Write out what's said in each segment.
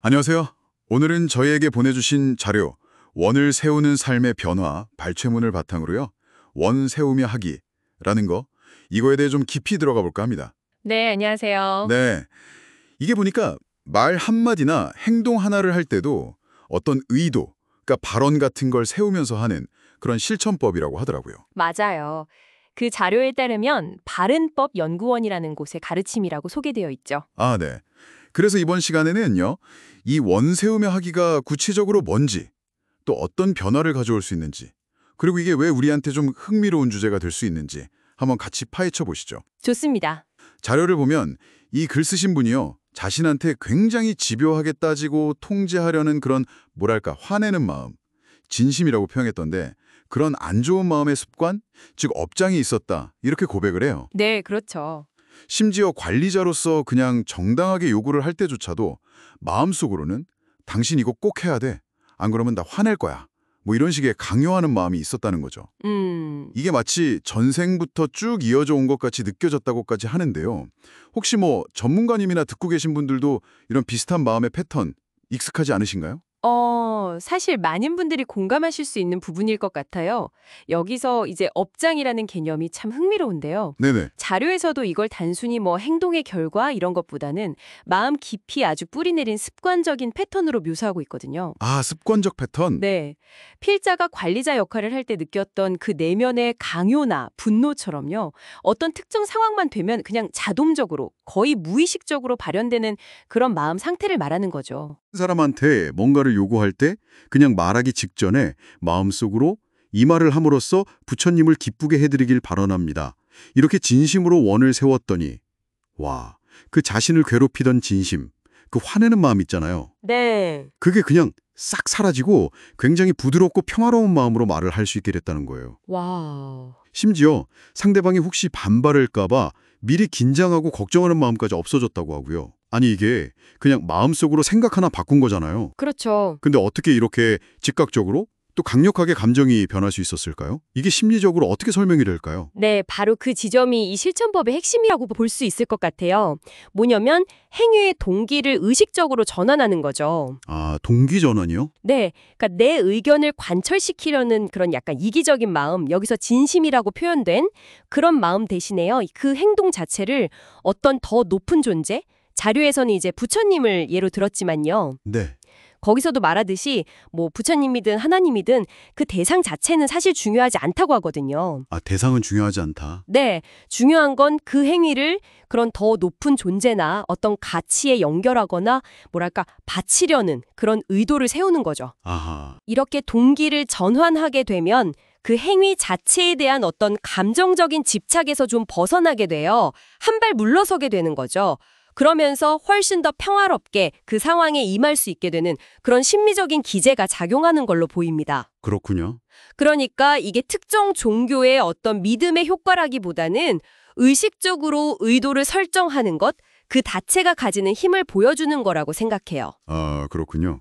안녕하세요. 오늘은 저희에게 보내주신 자료, 원을 세우는 삶의 변화, 발췌문을 바탕으로요. 원 세우며 하기라는 거, 이거에 대해 좀 깊이 들어가 볼까 합니다. 네, 안녕하세요. 네, 이게 보니까 말 한마디나 행동 하나를 할 때도 어떤 의도, 그러니까 발언 같은 걸 세우면서 하는 그런 실천법이라고 하더라고요. 맞아요. 그 자료에 따르면 바른법 연구원이라는 곳의 가르침이라고 소개되어 있죠. 아, 네. 그래서 이번 시간에는요, 이 원 세우며 하기가 구체적으로 뭔지, 또 어떤 변화를 가져올 수 있는지, 그리고 이게 왜 우리한테 좀 흥미로운 주제가 될 수 있는지 한번 같이 파헤쳐 보시죠. 좋습니다. 자료를 보면 이 글 쓰신 분이요, 자신한테 굉장히 집요하게 따지고 통제하려는 그런 뭐랄까 화내는 마음, 진심이라고 표현했던데 그런 안 좋은 마음의 습관, 즉 업장이 있었다 이렇게 고백을 해요. 네, 그렇죠. 심지어 관리자로서 그냥 정당하게 요구를 할 때조차도 마음속으로는 당신 이거 꼭 해야 돼. 안 그러면 나 화낼 거야. 뭐 이런 식의 강요하는 마음이 있었다는 거죠. 이게 마치 전생부터 쭉 이어져 온 것 같이 느껴졌다고까지 하는데요. 혹시 뭐 전문가님이나 듣고 계신 분들도 이런 비슷한 마음의 패턴 익숙하지 않으신가요? 사실 많은 분들이 공감하실 수 있는 부분일 것 같아요. 여기서 이제 업장이라는 개념이 참 흥미로운데요. 네네. 자료에서도 이걸 단순히 뭐 행동의 결과 이런 것보다는 마음 깊이 아주 뿌리내린 습관적인 패턴으로 묘사하고 있거든요. 아, 습관적 패턴? 네. 필자가 관리자 역할을 할 때 느꼈던 그 내면의 강요나 분노처럼요. 어떤 특정 상황만 되면 그냥 자동적으로 거의 무의식적으로 발현되는 그런 마음 상태를 말하는 거죠. 사람한테 뭔가를 요구할 때 그냥 말하기 직전에 마음속으로 이 말을 함으로써 부처님을 기쁘게 해드리길 바라납니다. 이렇게 진심으로 원을 세웠더니 와, 그 자신을 괴롭히던 진심, 그 화내는 마음 있잖아요. 네. 그게 그냥 싹 사라지고 굉장히 부드럽고 평화로운 마음으로 말을 할 수 있게 됐다는 거예요. 와. 심지어 상대방이 혹시 반발할까 봐 미리 긴장하고 걱정하는 마음까지 없어졌다고 하고요. 아니 이게 그냥 마음속으로 생각 하나 바꾼 거잖아요. 그렇죠. 근데 어떻게 이렇게 즉각적으로 또 강력하게 감정이 변할 수 있었을까요? 이게 심리적으로 어떻게 설명이 될까요? 네, 바로 그 지점이 이 실천법의 핵심이라고 볼 수 있을 것 같아요. 뭐냐면 행위의 동기를 의식적으로 전환하는 거죠. 아, 동기 전환이요? 네, 그러니까 내 의견을 관철시키려는 그런 약간 이기적인 마음, 여기서 진심이라고 표현된 그런 마음 대신에요. 그 행동 자체를 어떤 더 높은 존재, 자료에서는 이제 부처님을 예로 들었지만요. 네. 거기서도 말하듯이 뭐 부처님이든 하나님이든 그 대상 자체는 사실 중요하지 않다고 하거든요. 아, 대상은 중요하지 않다. 네, 중요한 건 그 행위를 그런 더 높은 존재나 어떤 가치에 연결하거나 뭐랄까 바치려는 그런 의도를 세우는 거죠. 아하. 이렇게 동기를 전환하게 되면 그 행위 자체에 대한 어떤 감정적인 집착에서 좀 벗어나게 돼요. 한 발 물러서게 되는 거죠. 그러면서 훨씬 더 평화롭게 그 상황에 임할 수 있게 되는 그런 심리적인 기제가 작용하는 걸로 보입니다. 그렇군요. 그러니까 이게 특정 종교의 어떤 믿음의 효과라기보다는 의식적으로 의도를 설정하는 것, 그 자체가 가지는 힘을 보여주는 거라고 생각해요. 아, 그렇군요.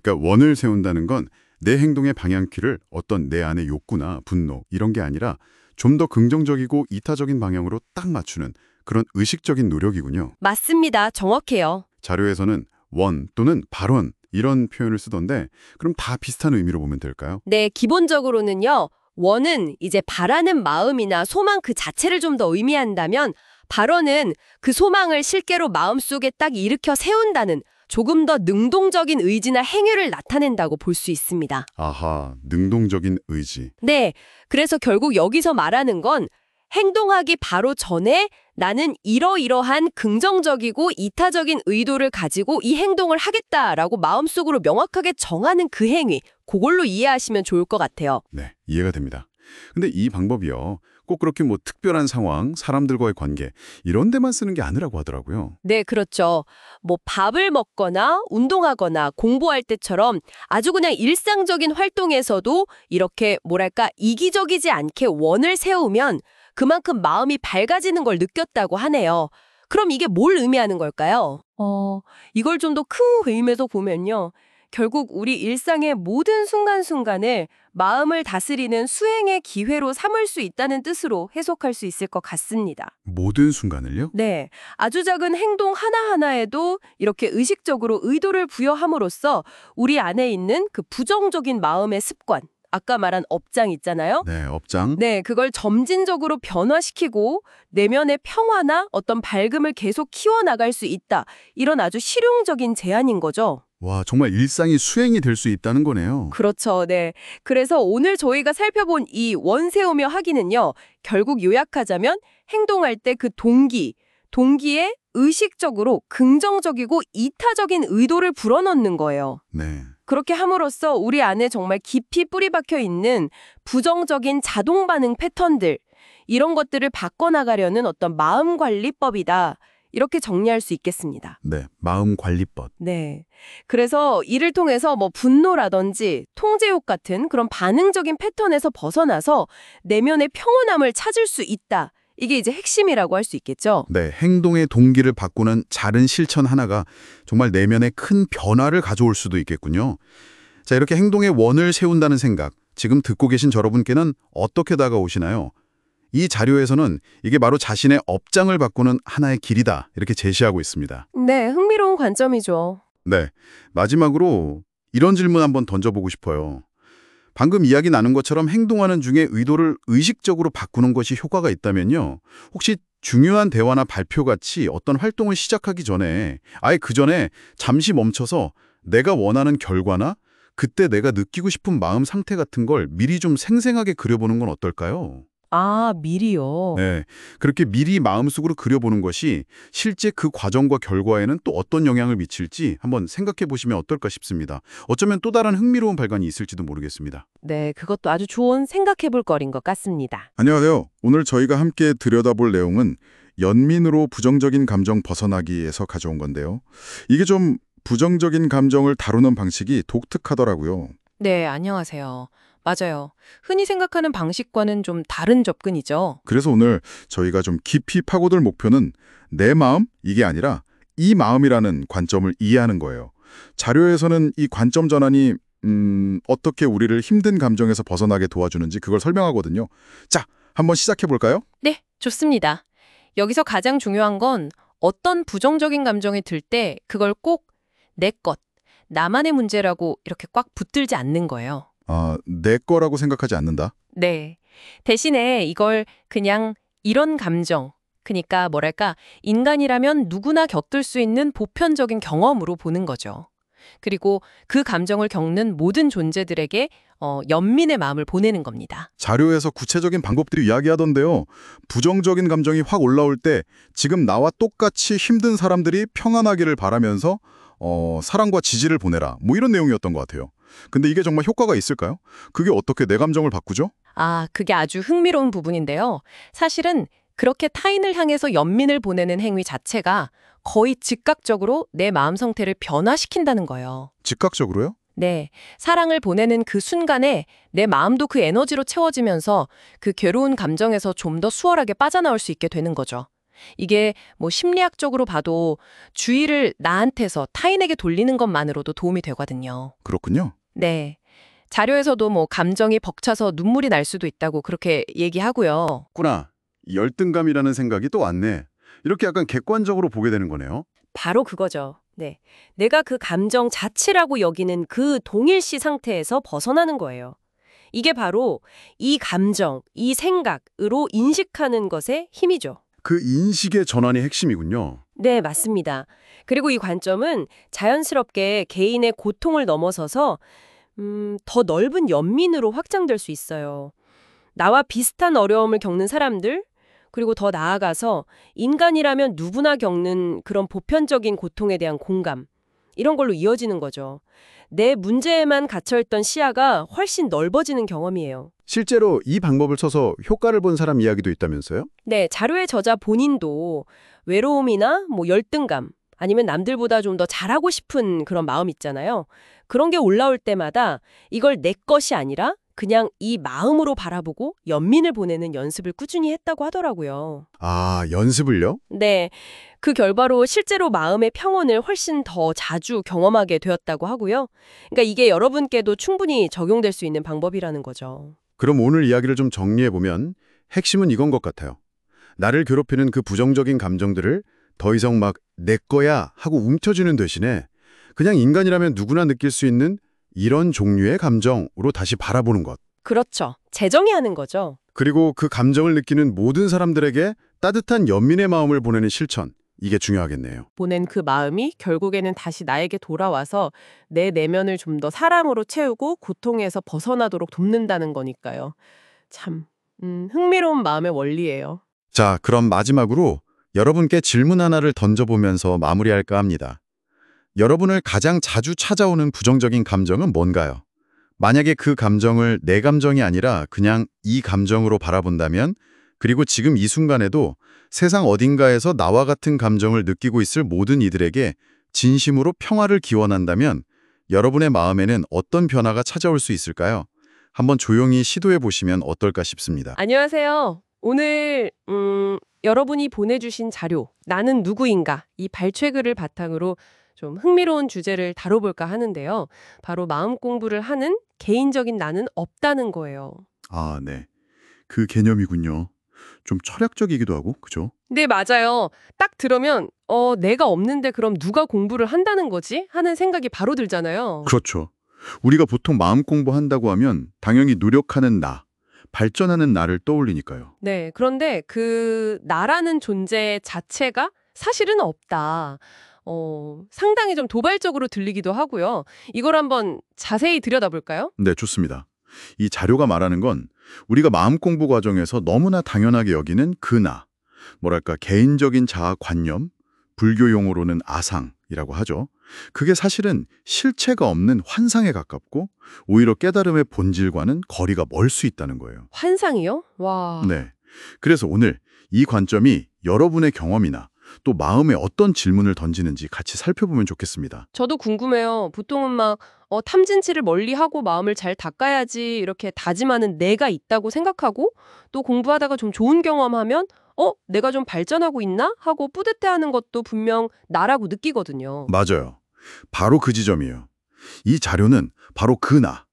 그러니까 원을 세운다는 건 내 행동의 방향키를 어떤 내 안의 욕구나 분노 이런 게 아니라 좀 더 긍정적이고 이타적인 방향으로 딱 맞추는 그런 의식적인 노력이군요. 맞습니다. 정확해요. 자료에서는 원 또는 발원 이런 표현을 쓰던데 그럼 다 비슷한 의미로 보면 될까요? 네, 기본적으로는요. 원은 이제 바라는 마음이나 소망 그 자체를 좀 더 의미한다면 발언은 그 소망을 실제로 마음속에 딱 일으켜 세운다는 조금 더 능동적인 의지나 행위를 나타낸다고 볼 수 있습니다. 아하, 능동적인 의지. 네, 그래서 결국 여기서 말하는 건 행동하기 바로 전에 나는 이러이러한 긍정적이고 이타적인 의도를 가지고 이 행동을 하겠다라고 마음속으로 명확하게 정하는 그 행위, 그걸로 이해하시면 좋을 것 같아요. 네, 이해가 됩니다. 근데 이 방법이요. 꼭 그렇게 뭐 특별한 상황, 사람들과의 관계 이런 데만 쓰는 게 아니라고 하더라고요. 네, 그렇죠. 뭐 밥을 먹거나 운동하거나 공부할 때처럼 아주 그냥 일상적인 활동에서도 이렇게 뭐랄까 이기적이지 않게 원을 세우면 그만큼 마음이 밝아지는 걸 느꼈다고 하네요. 그럼 이게 뭘 의미하는 걸까요? 이걸 좀 더 큰 의미에서 보면요. 결국 우리 일상의 모든 순간순간을 마음을 다스리는 수행의 기회로 삼을 수 있다는 뜻으로 해석할 수 있을 것 같습니다. 모든 순간을요? 네, 아주 작은 행동 하나하나에도 이렇게 의식적으로 의도를 부여함으로써 우리 안에 있는 그 부정적인 마음의 습관, 아까 말한 업장 있잖아요. 네, 업장. 네, 그걸 점진적으로 변화시키고 내면의 평화나 어떤 밝음을 계속 키워나갈 수 있다. 이런 아주 실용적인 제안인 거죠. 와, 정말 일상이 수행이 될 수 있다는 거네요. 그렇죠. 네. 그래서 오늘 저희가 살펴본 이 원세우며 하기는요. 결국 요약하자면 행동할 때 그 동기에 의식적으로 긍정적이고 이타적인 의도를 불어넣는 거예요. 네. 그렇게 함으로써 우리 안에 정말 깊이 뿌리 박혀 있는 부정적인 자동 반응 패턴들, 이런 것들을 바꿔나가려는 어떤 마음 관리법이다. 이렇게 정리할 수 있겠습니다. 네, 마음 관리법. 네. 그래서 이를 통해서 뭐 분노라든지 통제욕 같은 그런 반응적인 패턴에서 벗어나서 내면의 평온함을 찾을 수 있다. 이게 이제 핵심이라고 할 수 있겠죠. 네, 행동의 동기를 바꾸는 작은 실천 하나가 정말 내면에 큰 변화를 가져올 수도 있겠군요. 자, 이렇게 행동의 원을 세운다는 생각, 지금 듣고 계신 여러분께는 어떻게 다가오시나요? 이 자료에서는 이게 바로 자신의 업장을 바꾸는 하나의 길이다, 이렇게 제시하고 있습니다. 네, 흥미로운 관점이죠. 네, 마지막으로 이런 질문 한번 던져보고 싶어요. 방금 이야기 나눈 것처럼 행동하는 중에 의도를 의식적으로 바꾸는 것이 효과가 있다면요. 혹시 중요한 대화나 발표같이 어떤 활동을 시작하기 전에 아예 그 전에 잠시 멈춰서 내가 원하는 결과나 그때 내가 느끼고 싶은 마음 상태 같은 걸 미리 좀 생생하게 그려보는 건 어떨까요? 아, 미리요. 네, 그렇게 미리 마음속으로 그려보는 것이 실제 그 과정과 결과에는 또 어떤 영향을 미칠지 한번 생각해 보시면 어떨까 싶습니다. 어쩌면 또 다른 흥미로운 발견이 있을지도 모르겠습니다. 네, 그것도 아주 좋은 생각해볼 거리인 것 같습니다. 안녕하세요. 오늘 저희가 함께 들여다볼 내용은 연민으로 부정적인 감정 벗어나기에서 가져온 건데요. 이게 좀 부정적인 감정을 다루는 방식이 독특하더라고요. 네, 안녕하세요. 맞아요. 흔히 생각하는 방식과는 좀 다른 접근이죠. 그래서 오늘 저희가 좀 깊이 파고들 목표는 내 마음, 이게 아니라 이 마음이라는 관점을 이해하는 거예요. 자료에서는 이 관점 전환이 어떻게 우리를 힘든 감정에서 벗어나게 도와주는지 그걸 설명하거든요. 자, 한번 시작해 볼까요? 네, 좋습니다. 여기서 가장 중요한 건 어떤 부정적인 감정이 들 때 그걸 꼭 내 것, 나만의 문제라고 이렇게 꽉 붙들지 않는 거예요. 아, 내 거라고 생각하지 않는다. 네. 대신에 이걸 그냥 이런 감정, 그러니까 뭐랄까, 인간이라면 누구나 겪을 수 있는 보편적인 경험으로 보는 거죠. 그리고 그 감정을 겪는 모든 존재들에게 연민의 마음을 보내는 겁니다. 자료에서 구체적인 방법들이 이야기하던데요. 부정적인 감정이 확 올라올 때 지금 나와 똑같이 힘든 사람들이 평안하기를 바라면서 사랑과 지지를 보내라. 뭐 이런 내용이었던 것 같아요. 근데 이게 정말 효과가 있을까요? 그게 어떻게 내 감정을 바꾸죠? 아, 그게 아주 흥미로운 부분인데요. 사실은 그렇게 타인을 향해서 연민을 보내는 행위 자체가 거의 즉각적으로 내 마음 상태를 변화시킨다는 거예요. 즉각적으로요? 네, 사랑을 보내는 그 순간에 내 마음도 그 에너지로 채워지면서 그 괴로운 감정에서 좀 더 수월하게 빠져나올 수 있게 되는 거죠. 이게 뭐 심리학적으로 봐도 주의를 나한테서 타인에게 돌리는 것만으로도 도움이 되거든요. 그렇군요. 네. 자료에서도 뭐 감정이 벅차서 눈물이 날 수도 있다고 그렇게 얘기하고요. 구나. 열등감이라는 생각이 또 왔네. 이렇게 약간 객관적으로 보게 되는 거네요. 바로 그거죠. 네. 내가 그 감정 자체라고 여기는 그 동일시 상태에서 벗어나는 거예요. 이게 바로 이 감정, 이 생각으로 인식하는 것의 힘이죠. 그 인식의 전환이 핵심이군요. 네, 맞습니다. 그리고 이 관점은 자연스럽게 개인의 고통을 넘어서서 더 넓은 연민으로 확장될 수 있어요. 나와 비슷한 어려움을 겪는 사람들, 그리고 더 나아가서 인간이라면 누구나 겪는 그런 보편적인 고통에 대한 공감, 이런 걸로 이어지는 거죠. 내 문제에만 갇혀있던 시야가 훨씬 넓어지는 경험이에요. 실제로 이 방법을 써서 효과를 본 사람 이야기도 있다면서요? 네, 자료의 저자 본인도 외로움이나 뭐 열등감, 아니면 남들보다 좀 더 잘하고 싶은 그런 마음 있잖아요. 그런 게 올라올 때마다 이걸 내 것이 아니라 그냥 이 마음으로 바라보고 연민을 보내는 연습을 꾸준히 했다고 하더라고요. 아, 연습을요? 네, 그 결과로 실제로 마음의 평온을 훨씬 더 자주 경험하게 되었다고 하고요. 그러니까 이게 여러분께도 충분히 적용될 수 있는 방법이라는 거죠. 그럼 오늘 이야기를 좀 정리해보면 핵심은 이건 것 같아요. 나를 괴롭히는 그 부정적인 감정들을 더 이상 막 내 거야 하고 움켜쥐는 대신에 그냥 인간이라면 누구나 느낄 수 있는 이런 종류의 감정으로 다시 바라보는 것. 그렇죠. 재정의하는 거죠. 그리고 그 감정을 느끼는 모든 사람들에게 따뜻한 연민의 마음을 보내는 실천. 이게 중요하겠네요. 보낸 그 마음이 결국에는 다시 나에게 돌아와서 내 내면을 좀 더 사랑으로 채우고 고통에서 벗어나도록 돕는다는 거니까요. 참, 흥미로운 마음의 원리예요. 자, 그럼 마지막으로 여러분께 질문 하나를 던져보면서 마무리할까 합니다. 여러분을 가장 자주 찾아오는 부정적인 감정은 뭔가요? 만약에 그 감정을 내 감정이 아니라 그냥 이 감정으로 바라본다면, 그리고 지금 이 순간에도 세상 어딘가에서 나와 같은 감정을 느끼고 있을 모든 이들에게 진심으로 평화를 기원한다면 여러분의 마음에는 어떤 변화가 찾아올 수 있을까요? 한번 조용히 시도해 보시면 어떨까 싶습니다. 안녕하세요. 오늘 여러분이 보내주신 자료 나는 누구인가 이 발췌글을 바탕으로 좀 흥미로운 주제를 다뤄볼까 하는데요. 바로 마음 공부를 하는 개인적인 나는 없다는 거예요. 아, 네. 그 개념이군요. 좀 철학적이기도 하고, 그죠? 네, 맞아요. 딱 들으면 내가 없는데 그럼 누가 공부를 한다는 거지? 하는 생각이 바로 들잖아요. 그렇죠. 우리가 보통 마음 공부한다고 하면 당연히 노력하는 나, 발전하는 나를 떠올리니까요. 네, 그런데 그 나라는 존재 자체가 사실은 없다. 상당히 좀 도발적으로 들리기도 하고요. 이걸 한번 자세히 들여다볼까요? 네, 좋습니다. 이 자료가 말하는 건 우리가 마음 공부 과정에서 너무나 당연하게 여기는 그 나, 뭐랄까 개인적인 자아 관념, 불교 용어로는 아상이라고 하죠. 그게 사실은 실체가 없는 환상에 가깝고 오히려 깨달음의 본질과는 거리가 멀 수 있다는 거예요. 환상이요? 와. 네. 그래서 오늘 이 관점이 여러분의 경험이나 또 마음에 어떤 질문을 던지는지 같이 살펴보면 좋겠습니다. 저도 궁금해요. 보통은 막 탐진치를 멀리하고 마음을 잘 닦아야지 이렇게 다짐하는 내가 있다고 생각하고 또 공부하다가 좀 좋은 경험하면 내가 좀 발전하고 있나? 하고 뿌듯해하는 것도 분명 나라고 느끼거든요. 맞아요. 바로 그 지점이에요. 이 자료는 바로 그 나,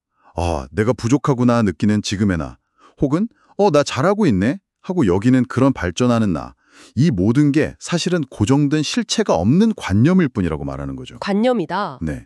내가 부족하구나 느끼는 지금의 나, 혹은 나 잘하고 있네 하고 여기는 그런 발전하는 나, 이 모든 게 사실은 고정된 실체가 없는 관념일 뿐이라고 말하는 거죠. 관념이다. 네.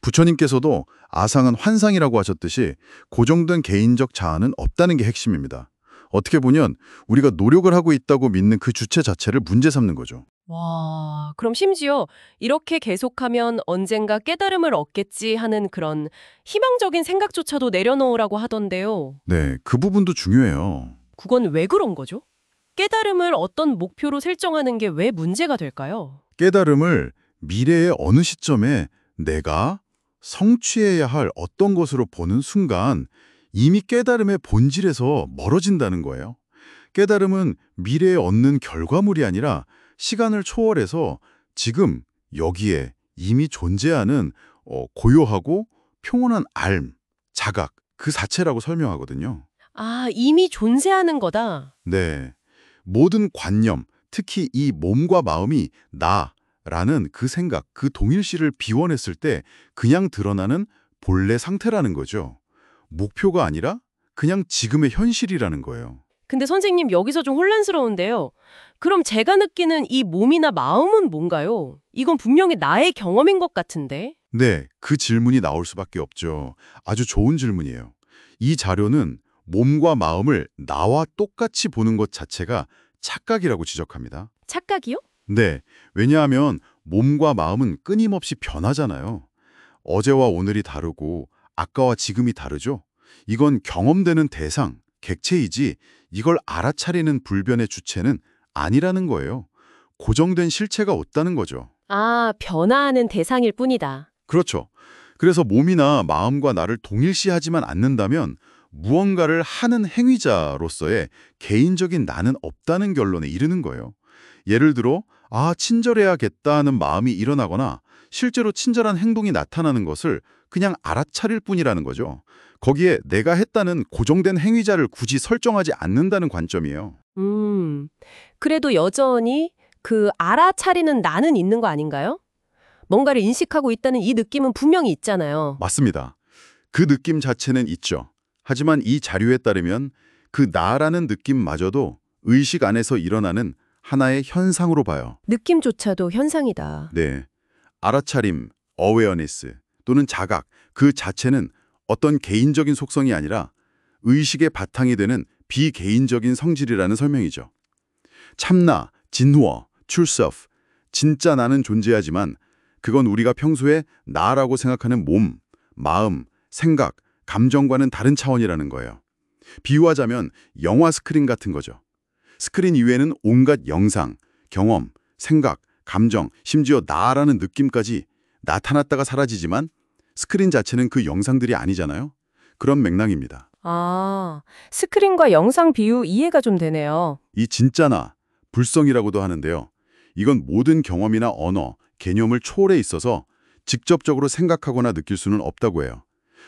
부처님께서도 아상은 환상이라고 하셨듯이 고정된 개인적 자아는 없다는 게 핵심입니다. 어떻게 보면 우리가 노력을 하고 있다고 믿는 그 주체 자체를 문제 삼는 거죠. 와, 그럼 심지어 이렇게 계속하면 언젠가 깨달음을 얻겠지 하는 그런 희망적인 생각조차도 내려놓으라고 하던데요. 네, 그 부분도 중요해요. 그건 왜 그런 거죠? 깨달음을 어떤 목표로 설정하는 게 왜 문제가 될까요? 깨달음을 미래의 어느 시점에 내가 성취해야 할 어떤 것으로 보는 순간 이미 깨달음의 본질에서 멀어진다는 거예요. 깨달음은 미래에 얻는 결과물이 아니라 시간을 초월해서 지금 여기에 이미 존재하는 고요하고 평온한 알, 자각, 그 자체라고 설명하거든요. 아, 이미 존재하는 거다. 네. 모든 관념, 특히 이 몸과 마음이 나라는 그 생각, 그 동일시를 비워냈을 때 그냥 드러나는 본래 상태라는 거죠. 목표가 아니라 그냥 지금의 현실이라는 거예요. 근데 선생님 여기서 좀 혼란스러운데요. 그럼 제가 느끼는 이 몸이나 마음은 뭔가요? 이건 분명히 나의 경험인 것 같은데. 네, 그 질문이 나올 수밖에 없죠. 아주 좋은 질문이에요. 이 자료는 몸과 마음을 나와 똑같이 보는 것 자체가 착각이라고 지적합니다. 착각이요? 네, 왜냐하면 몸과 마음은 끊임없이 변하잖아요. 어제와 오늘이 다르고 아까와 지금이 다르죠. 이건 경험되는 대상, 객체이지 이걸 알아차리는 불변의 주체는 아니라는 거예요. 고정된 실체가 없다는 거죠. 아, 변화하는 대상일 뿐이다. 그렇죠. 그래서 몸이나 마음과 나를 동일시하지만 않는다면 무언가를 하는 행위자로서의 개인적인 나는 없다는 결론에 이르는 거예요. 예를 들어 친절해야겠다 하는 마음이 일어나거나 실제로 친절한 행동이 나타나는 것을 그냥 알아차릴 뿐이라는 거죠. 거기에 내가 했다는 고정된 행위자를 굳이 설정하지 않는다는 관점이에요. 그래도 여전히 그 알아차리는 나는 있는 거 아닌가요? 뭔가를 인식하고 있다는 이 느낌은 분명히 있잖아요. 맞습니다. 그 느낌 자체는 있죠. 하지만 이 자료에 따르면 그 나라는 느낌마저도 의식 안에서 일어나는 하나의 현상으로 봐요. 느낌조차도 현상이다. 네. 알아차림, 어웨어니스 또는 자각 그 자체는 어떤 개인적인 속성이 아니라 의식의 바탕이 되는 비개인적인 성질이라는 설명이죠. 참나, 진화, 출서프, 진짜 나는 존재하지만 그건 우리가 평소에 나라고 생각하는 몸, 마음, 생각, 감정과는 다른 차원이라는 거예요. 비유하자면 영화 스크린 같은 거죠. 스크린 이외에는 온갖 영상, 경험, 생각, 감정, 심지어 나라는 느낌까지 나타났다가 사라지지만 스크린 자체는 그 영상들이 아니잖아요. 그런 맥락입니다. 아, 스크린과 영상 비유 이해가 좀 되네요. 이 진짜나 불성이라고도 하는데요. 이건 모든 경험이나 언어, 개념을 초월해 있어서 직접적으로 생각하거나 느낄 수는 없다고 해요.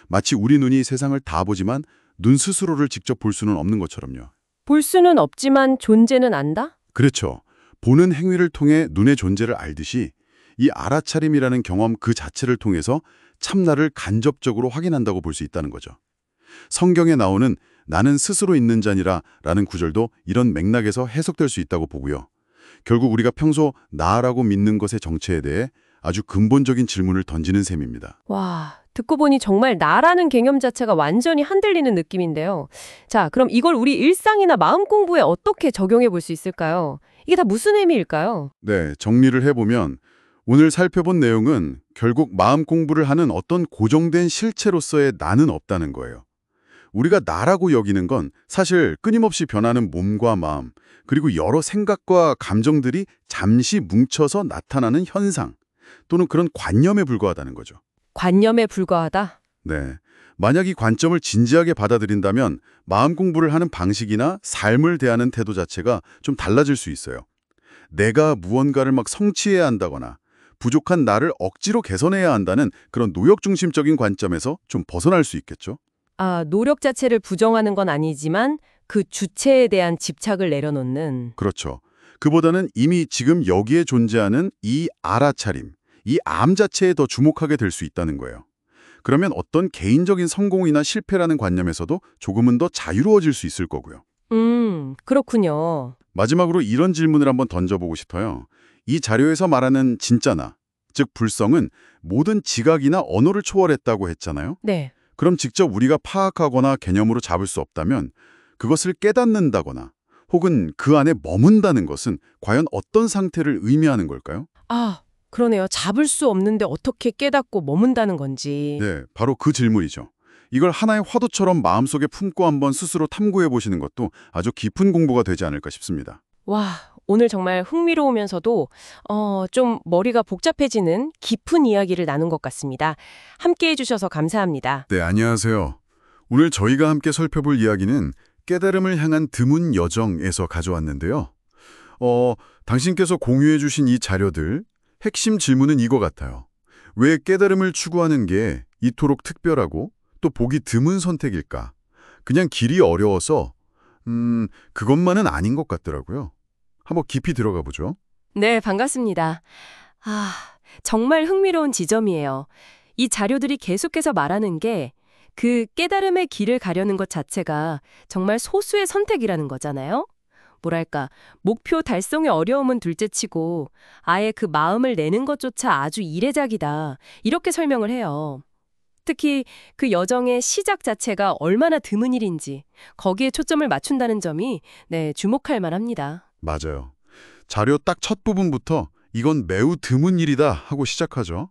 마치 우리 눈이 세상을 다 보지만 눈 스스로를 직접 볼 수는 없는 것처럼요. 볼 수는 없지만 존재는 안다? 그렇죠. 보는 행위를 통해 눈의 존재를 알듯이 이 알아차림이라는 경험 그 자체를 통해서 참나를 간접적으로 확인한다고 볼 수 있다는 거죠. 성경에 나오는 나는 스스로 있는 자니라 라는 구절도 이런 맥락에서 해석될 수 있다고 보고요. 결국 우리가 평소 나라고 믿는 것의 정체에 대해 아주 근본적인 질문을 던지는 셈입니다. 와, 듣고 보니 정말 나라는 개념 자체가 완전히 흔들리는 느낌인데요. 자, 그럼 이걸 우리 일상이나 마음 공부에 어떻게 적용해 볼 수 있을까요? 이게 다 무슨 의미일까요? 네, 정리를 해보면 오늘 살펴본 내용은 결국 마음 공부를 하는 어떤 고정된 실체로서의 나는 없다는 거예요. 우리가 나라고 여기는 건 사실 끊임없이 변하는 몸과 마음, 그리고 여러 생각과 감정들이 잠시 뭉쳐서 나타나는 현상, 또는 그런 관념에 불과하다는 거죠. 관념에 불과하다? 네. 만약 이 관점을 진지하게 받아들인다면 마음 공부를 하는 방식이나 삶을 대하는 태도 자체가 좀 달라질 수 있어요. 내가 무언가를 막 성취해야 한다거나 부족한 나를 억지로 개선해야 한다는 그런 노역 중심적인 관점에서 좀 벗어날 수 있겠죠. 아, 노력 자체를 부정하는 건 아니지만 그 주체에 대한 집착을 내려놓는. 그렇죠. 그보다는 이미 지금 여기에 존재하는 이 알아차림, 이 암 자체에 더 주목하게 될 수 있다는 거예요. 그러면 어떤 개인적인 성공이나 실패라는 관념에서도 조금은 더 자유로워질 수 있을 거고요. 그렇군요. 마지막으로 이런 질문을 한번 던져보고 싶어요. 이 자료에서 말하는 진짜나, 즉 불성은 모든 지각이나 언어를 초월했다고 했잖아요. 네. 그럼 직접 우리가 파악하거나 개념으로 잡을 수 없다면 그것을 깨닫는다거나 혹은 그 안에 머문다는 것은 과연 어떤 상태를 의미하는 걸까요? 아, 그러네요. 잡을 수 없는데 어떻게 깨닫고 머문다는 건지. 네, 바로 그 질문이죠. 이걸 하나의 화두처럼 마음속에 품고 한번 스스로 탐구해 보시는 것도 아주 깊은 공부가 되지 않을까 싶습니다. 와, 오늘 정말 흥미로우면서도 좀 머리가 복잡해지는 깊은 이야기를 나눈 것 같습니다. 함께해 주셔서 감사합니다. 네, 안녕하세요. 오늘 저희가 함께 살펴볼 이야기는 깨달음을 향한 드문 여정에서 가져왔는데요. 당신께서 공유해 주신 이 자료들, 핵심 질문은 이거 같아요. 왜 깨달음을 추구하는 게 이토록 특별하고 또 보기 드문 선택일까? 그냥 길이 어려워서 그것만은 아닌 것 같더라고요. 한번 깊이 들어가 보죠. 네, 반갑습니다. 아, 정말 흥미로운 지점이에요. 이 자료들이 계속해서 말하는 게 그 깨달음의 길을 가려는 것 자체가 정말 소수의 선택이라는 거잖아요. 뭐랄까, 목표 달성의 어려움은 둘째치고 아예 그 마음을 내는 것조차 아주 이례적이다. 이렇게 설명을 해요. 특히 그 여정의 시작 자체가 얼마나 드문 일인지 거기에 초점을 맞춘다는 점이 주목할 만합니다. 맞아요. 자료 딱 첫 부분부터 이건 매우 드문 일이다 하고 시작하죠.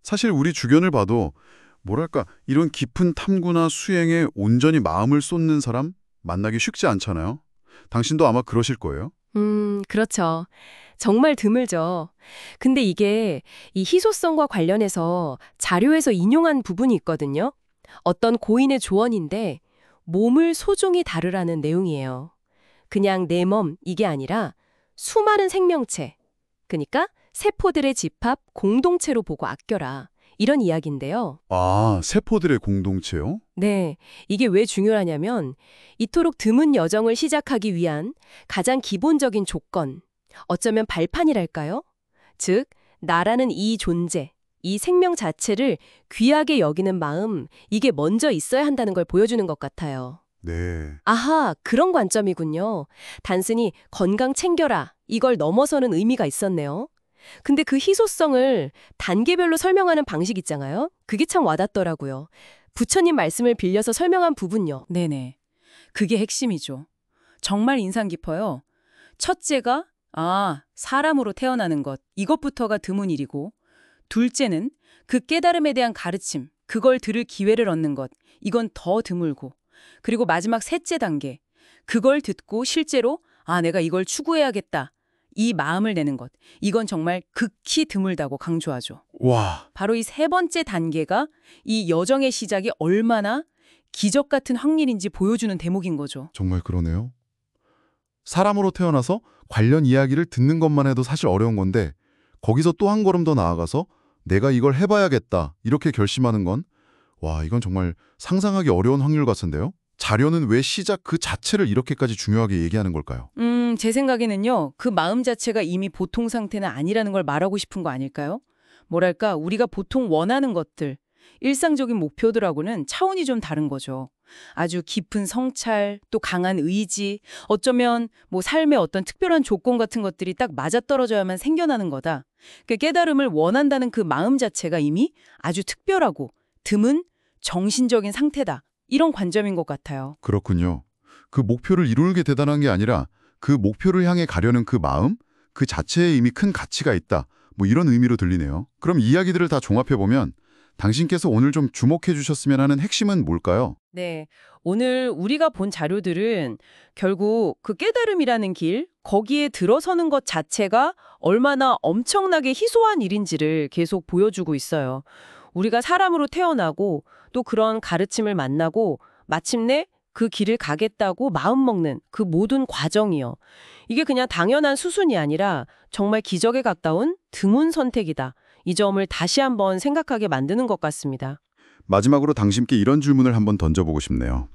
사실 우리 주변을 봐도 뭐랄까 이런 깊은 탐구나 수행에 온전히 마음을 쏟는 사람 만나기 쉽지 않잖아요. 당신도 아마 그러실 거예요. 그렇죠. 정말 드물죠. 근데 이게 이 희소성과 관련해서 자료에서 인용한 부분이 있거든요. 어떤 고인의 조언인데 몸을 소중히 다루라는 내용이에요. 그냥 내 몸 이게 아니라 수많은 생명체, 그러니까 세포들의 집합 공동체로 보고 아껴라. 이런 이야기인데요. 아, 세포들의 공동체요? 네, 이게 왜 중요하냐면 이토록 드문 여정을 시작하기 위한 가장 기본적인 조건, 어쩌면 발판이랄까요? 즉, 나라는 이 존재, 이 생명 자체를 귀하게 여기는 마음, 이게 먼저 있어야 한다는 걸 보여주는 것 같아요. 네. 아하, 그런 관점이군요. 단순히 건강 챙겨라, 이걸 넘어서는 의미가 있었네요. 근데 그 희소성을 단계별로 설명하는 방식 있잖아요. 그게 참 와닿더라고요. 부처님 말씀을 빌려서 설명한 부분요. 네네. 그게 핵심이죠. 정말 인상 깊어요. 첫째가 사람으로 태어나는 것, 이것부터가 드문 일이고, 둘째는 그 깨달음에 대한 가르침, 그걸 들을 기회를 얻는 것, 이건 더 드물고, 그리고 마지막 셋째 단계, 그걸 듣고 실제로 내가 이걸 추구해야겠다, 이 마음을 내는 것, 이건 정말 극히 드물다고 강조하죠. 와, 바로 이 세 번째 단계가 이 여정의 시작이 얼마나 기적 같은 확률인지 보여주는 대목인 거죠. 정말 그러네요. 사람으로 태어나서 관련 이야기를 듣는 것만 해도 사실 어려운 건데 거기서 또 한 걸음 더 나아가서 내가 이걸 해봐야겠다 이렇게 결심하는 건 이건 정말 상상하기 어려운 확률 같은데요. 자료는 왜 시작 그 자체를 이렇게까지 중요하게 얘기하는 걸까요? 제 생각에는요, 그 마음 자체가 이미 보통 상태는 아니라는 걸 말하고 싶은 거 아닐까요? 뭐랄까, 우리가 보통 원하는 것들, 일상적인 목표들하고는 차원이 좀 다른 거죠. 아주 깊은 성찰, 또 강한 의지, 어쩌면 삶의 어떤 특별한 조건 같은 것들이 딱 맞아떨어져야만 생겨나는 거다. 그 깨달음을 원한다는 그 마음 자체가 이미 아주 특별하고 드문 정신적인 상태다. 이런 관점인 것 같아요. 그렇군요. 그 목표를 이루는 게 대단한 게 아니라 그 목표를 향해 가려는 그 마음, 그 자체에 이미 큰 가치가 있다. 이런 의미로 들리네요. 그럼 이야기들을 다 종합해보면 당신께서 오늘 좀 주목해 주셨으면 하는 핵심은 뭘까요? 네, 오늘 우리가 본 자료들은 결국 그 깨달음이라는 길, 거기에 들어서는 것 자체가 얼마나 엄청나게 희소한 일인지를 계속 보여주고 있어요. 우리가 사람으로 태어나고 또 그런 가르침을 만나고 마침내 그 길을 가겠다고 마음먹는 그 모든 과정이요. 이게 그냥 당연한 수순이 아니라 정말 기적에 가까운 드문 선택이다. 이 점을 다시 한번 생각하게 만드는 것 같습니다. 마지막으로 당신께 이런 질문을 한번 던져보고 싶네요.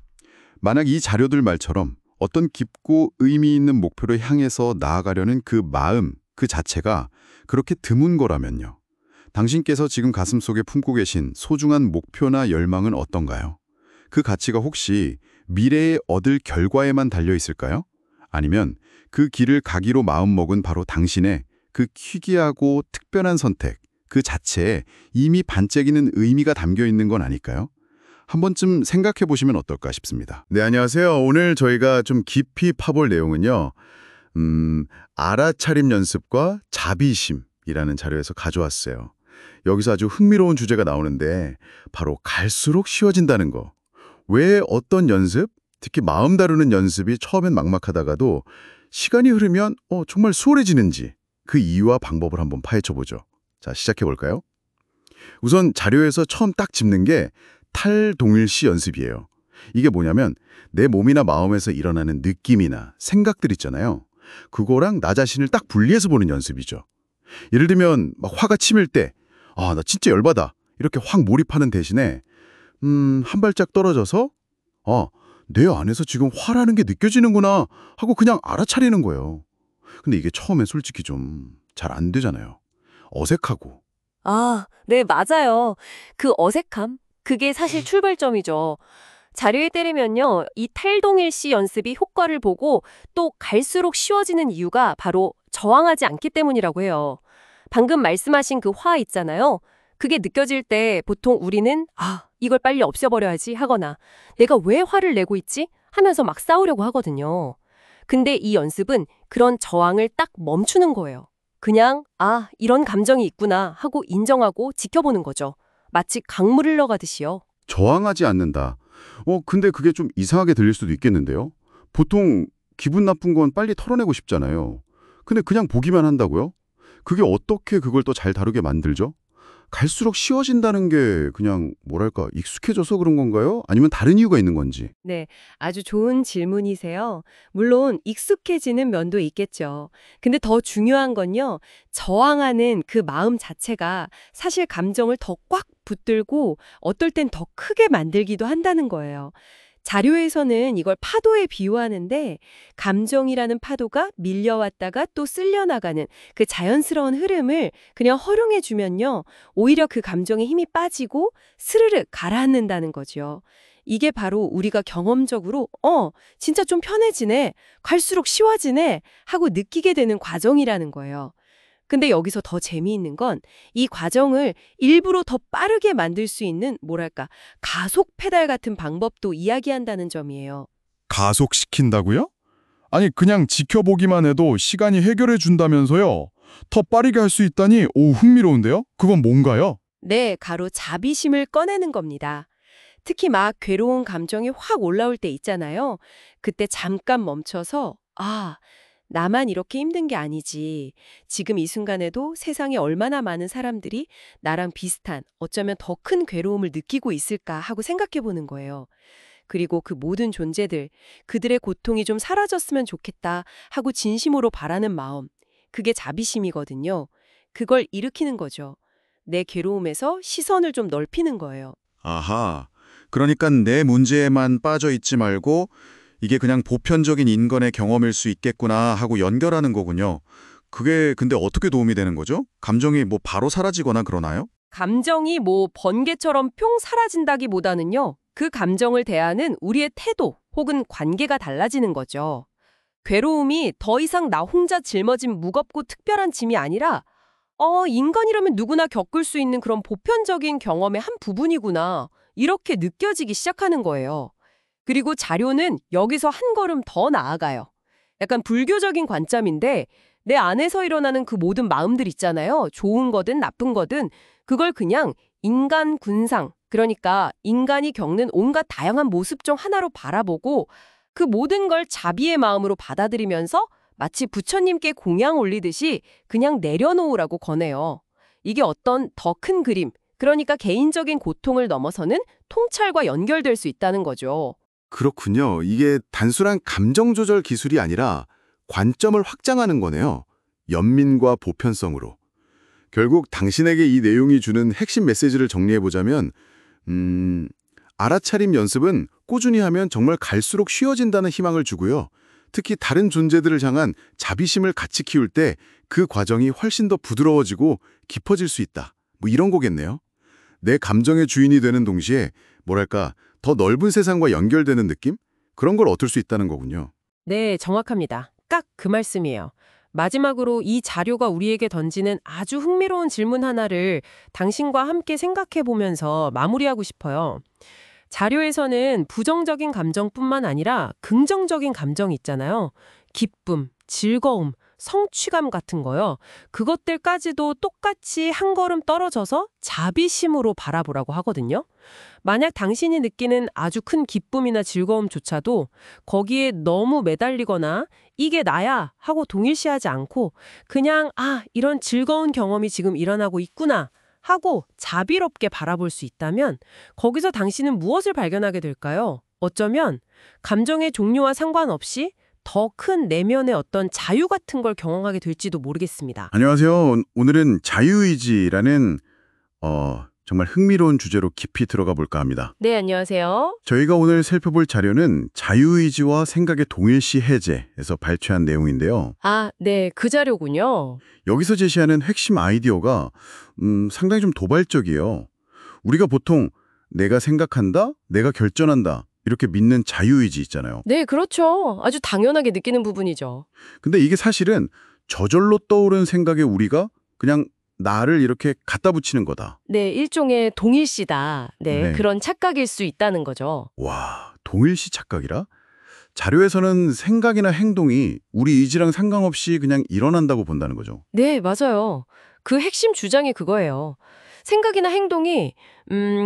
만약 이 자료들 말처럼 어떤 깊고 의미 있는 목표를 향해서 나아가려는 그 마음, 그 자체가 그렇게 드문 거라면요. 당신께서 지금 가슴속에 품고 계신 소중한 목표나 열망은 어떤가요? 그 가치가 혹시 미래에 얻을 결과에만 달려 있을까요? 아니면 그 길을 가기로 마음먹은 바로 당신의 그 희귀하고 특별한 선택, 그 자체에 이미 반짝이는 의미가 담겨 있는 건 아닐까요? 한 번쯤 생각해 보시면 어떨까 싶습니다. 네, 안녕하세요. 오늘 저희가 좀 깊이 파볼 내용은요. 알아차림 연습과 자비심이라는 자료에서 가져왔어요. 여기서 아주 흥미로운 주제가 나오는데 바로 갈수록 쉬워진다는 거. 왜 어떤 연습, 특히 마음 다루는 연습이 처음엔 막막하다가도 시간이 흐르면 정말 수월해지는지 그 이유와 방법을 한번 파헤쳐보죠. 자, 시작해볼까요? 우선 자료에서 처음 딱 짚는 게 탈동일시 연습이에요. 이게 뭐냐면 내 몸이나 마음에서 일어나는 느낌이나 생각들 있잖아요. 그거랑 나 자신을 딱 분리해서 보는 연습이죠. 예를 들면 막 화가 치밀 때 나 진짜 열받아. 이렇게 확 몰입하는 대신에 한 발짝 떨어져서 내 안에서 지금 화라는 게 느껴지는구나 하고 그냥 알아차리는 거예요. 근데 이게 처음에 솔직히 좀 잘 안 되잖아요. 어색하고. 네, 맞아요. 그 어색함, 그게 사실 출발점이죠. 자료에 따르면요, 이 탈동일시 연습이 효과를 보고 또 갈수록 쉬워지는 이유가 바로 저항하지 않기 때문이라고 해요. 방금 말씀하신 그 화 있잖아요. 그게 느껴질 때 보통 우리는 이걸 빨리 없애버려야지 하거나 내가 왜 화를 내고 있지? 하면서 막 싸우려고 하거든요. 근데 이 연습은 그런 저항을 딱 멈추는 거예요. 그냥 이런 감정이 있구나 하고 인정하고 지켜보는 거죠. 마치 강물 흘러가듯이요. 저항하지 않는다. 근데 그게 좀 이상하게 들릴 수도 있겠는데요. 보통 기분 나쁜 건 빨리 털어내고 싶잖아요. 근데 그냥 보기만 한다고요? 그게 어떻게 그걸 또 잘 다루게 만들죠? 갈수록 쉬워진다는 게 그냥 뭐랄까 익숙해져서 그런 건가요? 아니면 다른 이유가 있는 건지. 네, 아주 좋은 질문이세요. 물론 익숙해지는 면도 있겠죠. 근데 더 중요한 건요, 저항하는 그 마음 자체가 사실 감정을 더 꽉 붙들고 어떨 땐 더 크게 만들기도 한다는 거예요. 자료에서는 이걸 파도에 비유하는데 감정이라는 파도가 밀려왔다가 또 쓸려나가는 그 자연스러운 흐름을 그냥 허용해 주면요. 오히려 그 감정에 힘이 빠지고 스르르 가라앉는다는 거죠. 이게 바로 우리가 경험적으로 진짜 좀 편해지네, 갈수록 쉬워지네 하고 느끼게 되는 과정이라는 거예요. 근데 여기서 더 재미있는 건 이 과정을 일부러 더 빠르게 만들 수 있는 뭐랄까 가속 페달 같은 방법도 이야기한다는 점이에요. 가속시킨다고요? 아니 그냥 지켜보기만 해도 시간이 해결해 준다면서요. 더 빠르게 할 수 있다니 오 흥미로운데요? 그건 뭔가요? 네, 가로 자비심을 꺼내는 겁니다. 특히 막 괴로운 감정이 확 올라올 때 있잖아요. 그때 잠깐 멈춰서 나만 이렇게 힘든 게 아니지. 지금 이 순간에도 세상에 얼마나 많은 사람들이 나랑 비슷한 어쩌면 더 큰 괴로움을 느끼고 있을까 하고 생각해 보는 거예요. 그리고 그 모든 존재들, 그들의 고통이 좀 사라졌으면 좋겠다 하고 진심으로 바라는 마음. 그게 자비심이거든요. 그걸 일으키는 거죠. 내 괴로움에서 시선을 좀 넓히는 거예요. 아하. 그러니까 내 문제에만 빠져 있지 말고 이게 그냥 보편적인 인간의 경험일 수 있겠구나 하고 연결하는 거군요. 그게 근데 어떻게 도움이 되는 거죠? 감정이 뭐 바로 사라지거나 그러나요? 감정이 뭐 번개처럼 뿅 사라진다기보다는요. 그 감정을 대하는 우리의 태도 혹은 관계가 달라지는 거죠. 괴로움이 더 이상 나 혼자 짊어진 무겁고 특별한 짐이 아니라 인간이라면 누구나 겪을 수 있는 그런 보편적인 경험의 한 부분이구나. 이렇게 느껴지기 시작하는 거예요. 그리고 자료는 여기서 한 걸음 더 나아가요. 약간 불교적인 관점인데 내 안에서 일어나는 그 모든 마음들 있잖아요. 좋은 거든 나쁜 거든 그걸 그냥 인간 군상, 그러니까 인간이 겪는 온갖 다양한 모습 중 하나로 바라보고 그 모든 걸 자비의 마음으로 받아들이면서 마치 부처님께 공양 올리듯이 그냥 내려놓으라고 권해요. 이게 어떤 더 큰 그림, 그러니까 개인적인 고통을 넘어서는 통찰과 연결될 수 있다는 거죠. 그렇군요. 이게 단순한 감정 조절 기술이 아니라 관점을 확장하는 거네요. 연민과 보편성으로. 결국 당신에게 이 내용이 주는 핵심 메시지를 정리해보자면 알아차림 연습은 꾸준히 하면 정말 갈수록 쉬워진다는 희망을 주고요. 특히 다른 존재들을 향한 자비심을 같이 키울 때 그 과정이 훨씬 더 부드러워지고 깊어질 수 있다. 뭐 이런 거겠네요. 내 감정의 주인이 되는 동시에 뭐랄까 더 넓은 세상과 연결되는 느낌? 그런 걸 얻을 수 있다는 거군요. 네, 정확합니다. 딱 그 말씀이에요. 마지막으로 이 자료가 우리에게 던지는 아주 흥미로운 질문 하나를 당신과 함께 생각해 보면서 마무리하고 싶어요. 자료에서는 부정적인 감정뿐만 아니라 긍정적인 감정이 있잖아요. 기쁨, 즐거움, 성취감 같은 거요. 그것들까지도 똑같이 한 걸음 떨어져서 자비심으로 바라보라고 하거든요. 만약 당신이 느끼는 아주 큰 기쁨이나 즐거움조차도 거기에 너무 매달리거나 이게 나야 하고 동일시하지 않고 그냥 이런 즐거운 경험이 지금 일어나고 있구나 하고 자비롭게 바라볼 수 있다면 거기서 당신은 무엇을 발견하게 될까요? 어쩌면 감정의 종류와 상관없이 더 큰 내면의 어떤 자유 같은 걸 경험하게 될지도 모르겠습니다. 안녕하세요. 오늘은 자유의지라는 정말 흥미로운 주제로 깊이 들어가 볼까 합니다. 네, 안녕하세요. 저희가 오늘 살펴볼 자료는 자유의지와 생각의 동일시 해제에서 발췌한 내용인데요. 네, 그 자료군요. 여기서 제시하는 핵심 아이디어가 상당히 좀 도발적이에요. 우리가 보통 내가 생각한다, 내가 결정한다 이렇게 믿는 자유의지 있잖아요. 네, 그렇죠. 아주 당연하게 느끼는 부분이죠. 근데 이게 사실은 저절로 떠오른 생각에 우리가 그냥 나를 이렇게 갖다 붙이는 거다. 네, 일종의 동일시다. 네. 그런 착각일 수 있다는 거죠. 와, 동일시 착각이라? 자료에서는 생각이나 행동이 우리 의지랑 상관없이 그냥 일어난다고 본다는 거죠. 네, 맞아요. 그 핵심 주장이 그거예요. 생각이나 행동이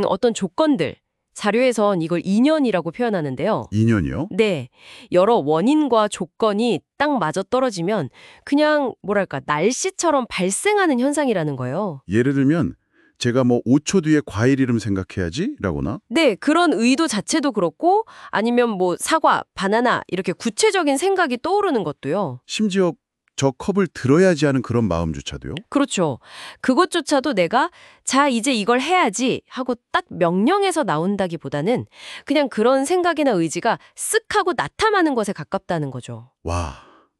어떤 조건들, 자료에선 이걸 인연이라고 표현하는데요. 인연이요? 네, 여러 원인과 조건이 딱 맞아떨어지면 그냥 뭐랄까 날씨처럼 발생하는 현상이라는 거예요. 예를 들면 제가 뭐 5초 뒤에 과일 이름 생각해야지? 라거나 네, 그런 의도 자체도 그렇고 아니면 뭐 사과, 바나나 이렇게 구체적인 생각이 떠오르는 것도요. 심지어 저 컵을 들어야지 하는 그런 마음조차도요. 그렇죠. 그것조차도 내가 자, 이제 이걸 해야지 하고 딱 명령해서 나온다기보다는 그냥 그런 생각이나 의지가 쓱 하고 나타나는 것에 가깝다는 거죠. 와,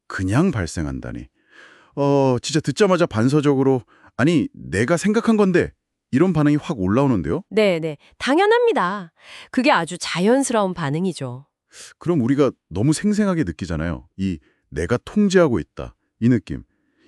그냥 발생한다니. 진짜 듣자마자 반사적으로 아니, 내가 생각한 건데 이런 반응이 확 올라오는데요. 네. 당연합니다. 그게 아주 자연스러운 반응이죠. 그럼 우리가 너무 생생하게 느끼잖아요. 이 내가 통제하고 있다. 이 느낌.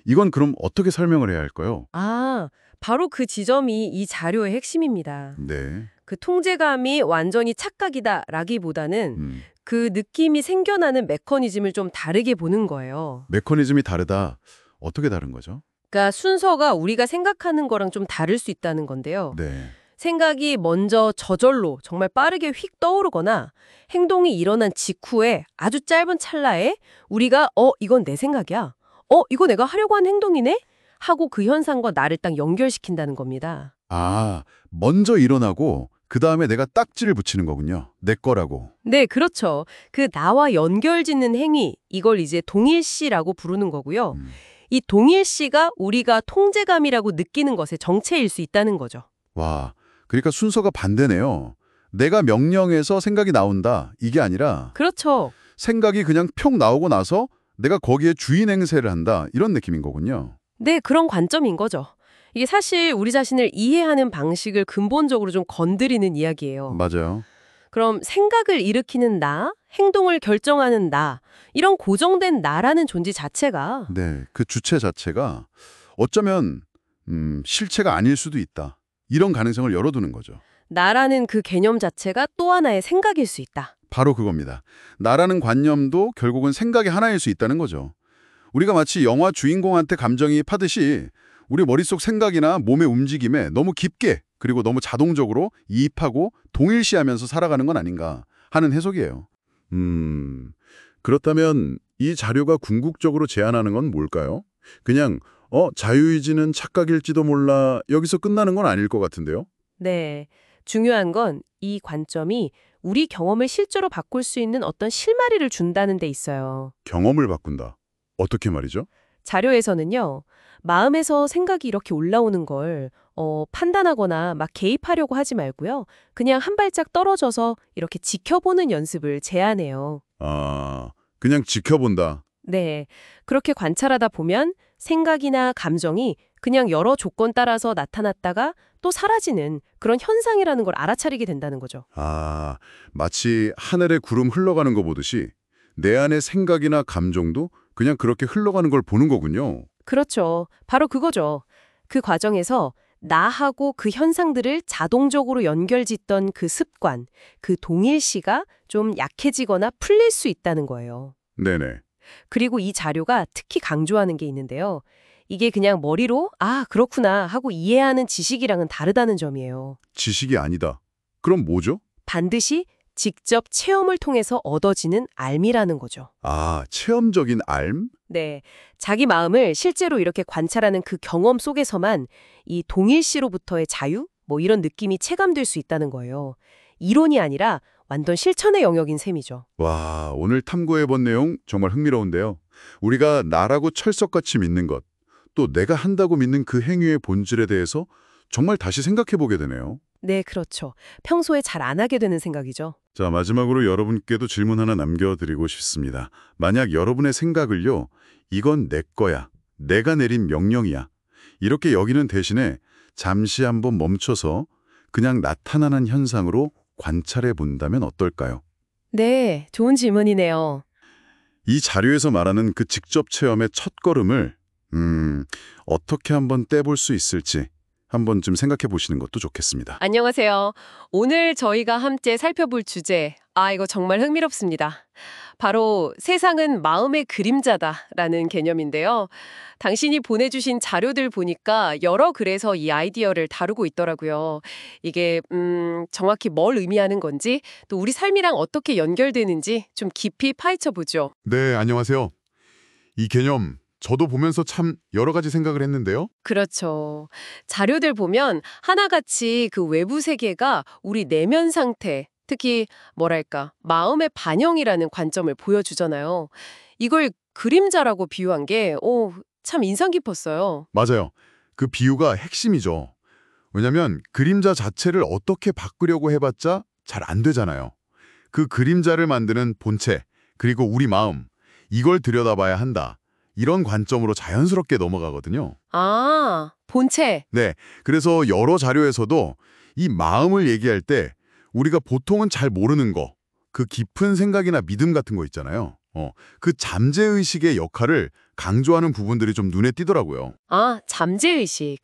이건 그럼 어떻게 설명을 해야 할까요? 아, 바로 그 지점이 이 자료의 핵심입니다. 네. 그 통제감이 완전히 착각이다라기보다는 음, 그 느낌이 생겨나는 메커니즘을 좀 다르게 보는 거예요. 메커니즘이 다르다. 어떻게 다른 거죠? 그러니까 순서가 우리가 생각하는 거랑 좀 다를 수 있다는 건데요. 네. 생각이 먼저 저절로 정말 빠르게 휙 떠오르거나 행동이 일어난 직후에 아주 짧은 찰나에 우리가 이건 내 생각이야. 이거 내가 하려고 한 행동이네? 하고 그 현상과 나를 딱 연결시킨다는 겁니다. 아, 먼저 일어나고 그 다음에 내가 딱지를 붙이는 거군요. 내 거라고. 네, 그렇죠. 그 나와 연결짓는 행위, 이걸 이제 동일시라고 부르는 거고요. 음. 이 동일시가 우리가 통제감이라고 느끼는 것의 정체일 수 있다는 거죠. 와, 그러니까 순서가 반대네요. 내가 명령해서 생각이 나온다. 이게 아니라 그렇죠. 생각이 그냥 평 나오고 나서 내가 거기에 주인 행세를 한다. 이런 느낌인 거군요. 네, 그런 관점인 거죠. 이게 사실 우리 자신을 이해하는 방식을 근본적으로 좀 건드리는 이야기예요. 맞아요. 그럼 생각을 일으키는 나, 행동을 결정하는 나, 이런 고정된 나라는 존재 자체가 네, 그 주체 자체가 어쩌면 실체가 아닐 수도 있다. 이런 가능성을 열어두는 거죠. 나라는 그 개념 자체가 또 하나의 생각일 수 있다. 바로 그겁니다. 나라는 관념도 결국은 생각의 하나일 수 있다는 거죠. 우리가 마치 영화 주인공한테 감정이입하듯이 우리 머릿속 생각이나 몸의 움직임에 너무 깊게 그리고 너무 자동적으로 이입하고 동일시하면서 살아가는 건 아닌가 하는 해석이에요. 그렇다면 이 자료가 궁극적으로 제안하는 건 뭘까요? 그냥 자유의지는 착각일지도 몰라 여기서 끝나는 건 아닐 것 같은데요. 네. 중요한 건 이 관점이 우리 경험을 실제로 바꿀 수 있는 어떤 실마리를 준다는 데 있어요. 경험을 바꾼다. 어떻게 말이죠? 자료에서는요, 마음에서 생각이 이렇게 올라오는 걸 판단하거나 막 개입하려고 하지 말고요. 그냥 한 발짝 떨어져서 이렇게 지켜보는 연습을 제안해요. 아, 그냥 지켜본다. 네. 그렇게 관찰하다 보면 생각이나 감정이 그냥 여러 조건 따라서 나타났다가 또 사라지는 그런 현상이라는 걸 알아차리게 된다는 거죠. 아, 마치 하늘에 구름 흘러가는 거 보듯이 내 안의 생각이나 감정도 그냥 그렇게 흘러가는 걸 보는 거군요. 그렇죠. 바로 그거죠. 그 과정에서 나하고 그 현상들을 자동적으로 연결짓던 그 습관, 그 동일시가 좀 약해지거나 풀릴 수 있다는 거예요. 네네. 그리고 이 자료가 특히 강조하는 게 있는데요. 이게 그냥 머리로 그렇구나 하고 이해하는 지식이랑은 다르다는 점이에요. 지식이 아니다. 그럼 뭐죠? 반드시 직접 체험을 통해서 얻어지는 알미라는 거죠. 아, 체험적인 알? 네, 자기 마음을 실제로 이렇게 관찰하는 그 경험 속에서만 이 동일시로부터의 자유? 뭐 이런 느낌이 체감될 수 있다는 거예요. 이론이 아니라 완전 실천의 영역인 셈이죠. 와, 오늘 탐구해본 내용 정말 흥미로운데요. 우리가 나라고 철석같이 믿는 것, 또 내가 한다고 믿는 그 행위의 본질에 대해서 정말 다시 생각해보게 되네요. 네, 그렇죠. 평소에 잘 안 하게 되는 생각이죠. 자, 마지막으로 여러분께도 질문 하나 남겨드리고 싶습니다. 만약 여러분의 생각을요, 이건 내 거야, 내가 내린 명령이야, 이렇게 여기는 대신에 잠시 한번 멈춰서 그냥 나타나는 현상으로 관찰해 본다면 어떨까요? 네, 좋은 질문이네요. 이 자료에서 말하는 그 직접 체험의 첫걸음을 어떻게 한번 떼볼 수 있을지 한번 좀 생각해 보시는 것도 좋겠습니다. 안녕하세요. 오늘 저희가 함께 살펴볼 주제, 이거 정말 흥미롭습니다. 바로 세상은 마음의 그림자다라는 개념인데요. 당신이 보내주신 자료들 보니까 여러 글에서 이 아이디어를 다루고 있더라고요. 이게 정확히 뭘 의미하는 건지, 또 우리 삶이랑 어떻게 연결되는지 좀 깊이 파헤쳐 보죠. 네, 안녕하세요. 이 개념 저도 보면서 참 여러 가지 생각을 했는데요. 그렇죠. 자료들 보면 하나같이 그 외부 세계가 우리 내면 상태, 특히 뭐랄까 마음의 반영이라는 관점을 보여주잖아요. 이걸 그림자라고 비유한 게 참 인상 깊었어요. 맞아요. 그 비유가 핵심이죠. 왜냐면 그림자 자체를 어떻게 바꾸려고 해봤자 잘 안 되잖아요. 그 그림자를 만드는 본체, 그리고 우리 마음, 이걸 들여다봐야 한다. 이런 관점으로 자연스럽게 넘어가거든요. 아, 본체. 네, 그래서 여러 자료에서도 이 마음을 얘기할 때 우리가 보통은 잘 모르는 거, 그 깊은 생각이나 믿음 같은 거 있잖아요. 그 잠재의식의 역할을 강조하는 부분들이 좀 눈에 띄더라고요. 아, 잠재의식.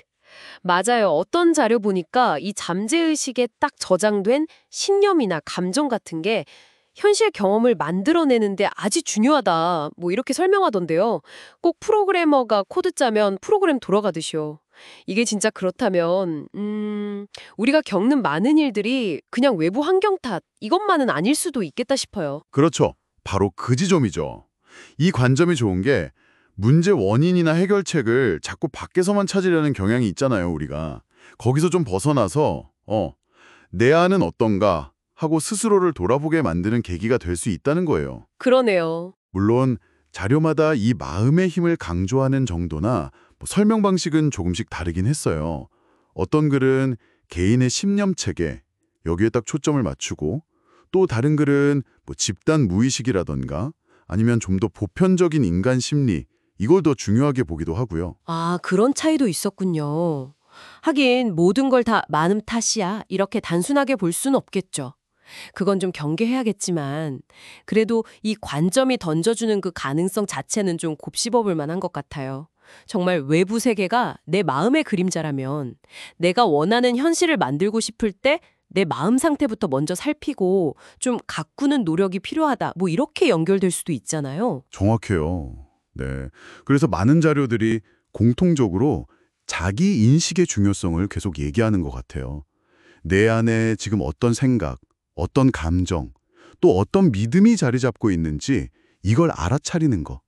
맞아요. 어떤 자료 보니까 이 잠재의식에 딱 저장된 신념이나 감정 같은 게 현실 경험을 만들어내는데 아주 중요하다. 뭐 이렇게 설명하던데요. 꼭 프로그래머가 코드 짜면 프로그램 돌아가듯이요. 이게 진짜 그렇다면 우리가 겪는 많은 일들이 그냥 외부 환경 탓 이것만은 아닐 수도 있겠다 싶어요. 그렇죠. 바로 그 지점이죠. 이 관점이 좋은 게 문제 원인이나 해결책을 자꾸 밖에서만 찾으려는 경향이 있잖아요, 우리가. 거기서 좀 벗어나서 내 안은 어떤가 하고 스스로를 돌아보게 만드는 계기가 될 수 있다는 거예요. 그러네요. 물론 자료마다 이 마음의 힘을 강조하는 정도나 설명 방식은 조금씩 다르긴 했어요. 어떤 글은 개인의 신념체계, 여기에 딱 초점을 맞추고 또 다른 글은 집단 무의식이라던가 아니면 좀 더 보편적인 인간 심리, 이걸 더 중요하게 보기도 하고요. 아, 그런 차이도 있었군요. 하긴 모든 걸 다 마음 탓이야 이렇게 단순하게 볼 수는 없겠죠. 그건 좀 경계해야겠지만 그래도 이 관점이 던져주는 그 가능성 자체는 좀 곱씹어볼 만한 것 같아요. 정말 외부 세계가 내 마음의 그림자라면 내가 원하는 현실을 만들고 싶을 때 내 마음 상태부터 먼저 살피고 좀 가꾸는 노력이 필요하다. 뭐 이렇게 연결될 수도 있잖아요. 정확해요. 네. 그래서 많은 자료들이 공통적으로 자기 인식의 중요성을 계속 얘기하는 것 같아요. 내 안에 지금 어떤 생각, 어떤 감정, 또 어떤 믿음이 자리 잡고 있는지 이걸 알아차리는 거.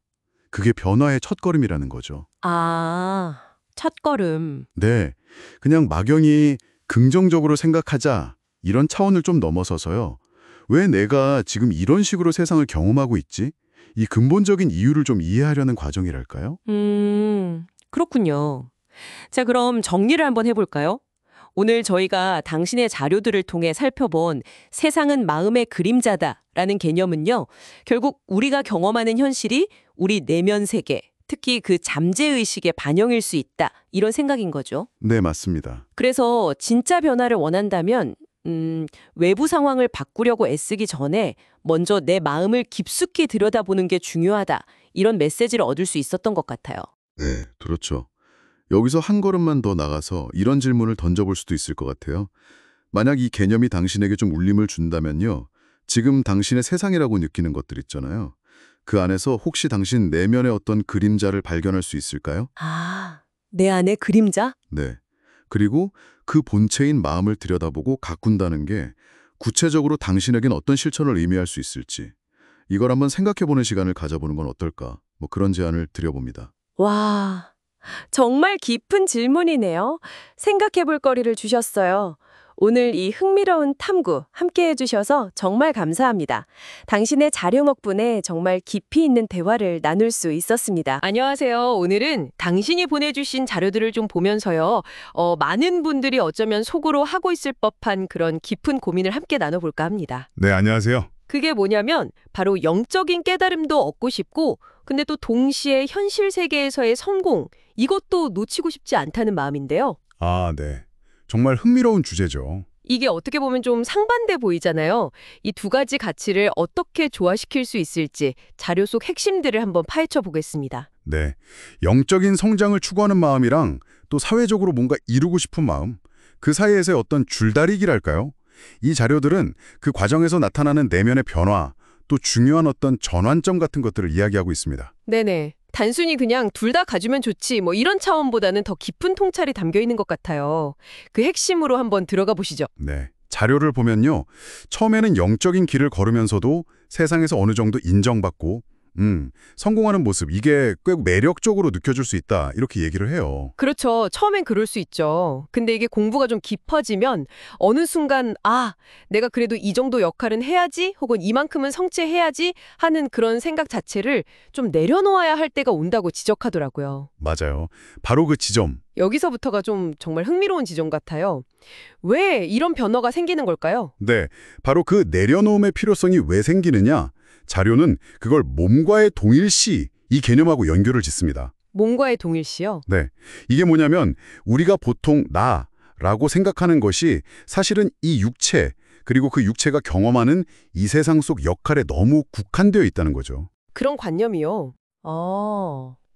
그게 변화의 첫걸음이라는 거죠. 아, 첫걸음. 네. 그냥 막연히 긍정적으로 생각하자 이런 차원을 좀 넘어서서요. 왜 내가 지금 이런 식으로 세상을 경험하고 있지? 이 근본적인 이유를 좀 이해하려는 과정이랄까요? 그렇군요. 자, 그럼 정리를 한번 해볼까요? 오늘 저희가 당신의 자료들을 통해 살펴본 세상은 마음의 그림자다라는 개념은요, 결국 우리가 경험하는 현실이 우리 내면 세계, 특히 그 잠재의식의 반영일 수 있다, 이런 생각인 거죠. 네, 맞습니다. 그래서 진짜 변화를 원한다면 외부 상황을 바꾸려고 애쓰기 전에 먼저 내 마음을 깊숙이 들여다보는 게 중요하다, 이런 메시지를 얻을 수 있었던 것 같아요. 네, 그렇죠. 여기서 한 걸음만 더 나가서 이런 질문을 던져볼 수도 있을 것 같아요. 만약 이 개념이 당신에게 좀 울림을 준다면요. 지금 당신의 세상이라고 느끼는 것들 있잖아요. 그 안에서 혹시 당신 내면의 어떤 그림자를 발견할 수 있을까요? 아, 내 안의 그림자? 네. 그리고 그 본체인 마음을 들여다보고 가꾼다는 게 구체적으로 당신에겐 어떤 실천을 의미할 수 있을지 이걸 한번 생각해보는 시간을 가져보는 건 어떨까? 그런 제안을 드려봅니다. 와, 정말 깊은 질문이네요. 생각해볼 거리를 주셨어요. 오늘 이 흥미로운 탐구 함께 해주셔서 정말 감사합니다. 당신의 자료 덕분에 정말 깊이 있는 대화를 나눌 수 있었습니다. 안녕하세요. 오늘은 당신이 보내주신 자료들을 좀 보면서요. 많은 분들이 어쩌면 속으로 하고 있을 법한 그런 깊은 고민을 함께 나눠볼까 합니다. 네, 안녕하세요. 그게 뭐냐면 바로 영적인 깨달음도 얻고 싶고 근데 또 동시에 현실 세계에서의 성공 이것도 놓치고 싶지 않다는 마음인데요. 아, 네. 정말 흥미로운 주제죠. 이게 어떻게 보면 좀 상반돼 보이잖아요. 이 두 가지 가치를 어떻게 조화시킬 수 있을지 자료 속 핵심들을 한번 파헤쳐 보겠습니다. 네. 영적인 성장을 추구하는 마음이랑 또 사회적으로 뭔가 이루고 싶은 마음, 그 사이에서의 어떤 줄다리기랄까요? 이 자료들은 그 과정에서 나타나는 내면의 변화, 또 중요한 어떤 전환점 같은 것들을 이야기하고 있습니다. 네네. 단순히 그냥 둘 다 가지면 좋지 뭐 이런 차원보다는 더 깊은 통찰이 담겨 있는 것 같아요. 그 핵심으로 한번 들어가 보시죠. 네. 자료를 보면요. 처음에는 영적인 길을 걸으면서도 세상에서 어느 정도 인정받고 성공하는 모습, 이게 꽤 매력적으로 느껴질 수 있다. 이렇게 얘기를 해요. 그렇죠. 처음엔 그럴 수 있죠. 근데 이게 공부가 좀 깊어지면 어느 순간 내가 그래도 이 정도 역할은 해야지 혹은 이만큼은 성취해야지 하는 그런 생각 자체를 좀 내려놓아야 할 때가 온다고 지적하더라고요. 맞아요. 바로 그 지점. 여기서부터가 좀 정말 흥미로운 지점 같아요. 왜 이런 변화가 생기는 걸까요? 네, 바로 그 내려놓음의 필요성이 왜 생기느냐? 자료는 그걸 몸과의 동일시 이 개념하고 연결을 짓습니다. 몸과의 동일시요? 네, 이게 뭐냐면 우리가 보통 나라고 생각하는 것이 사실은 이 육체, 그리고 그 육체가 경험하는 이 세상 속 역할에 너무 국한되어 있다는 거죠. 그런 관념이요.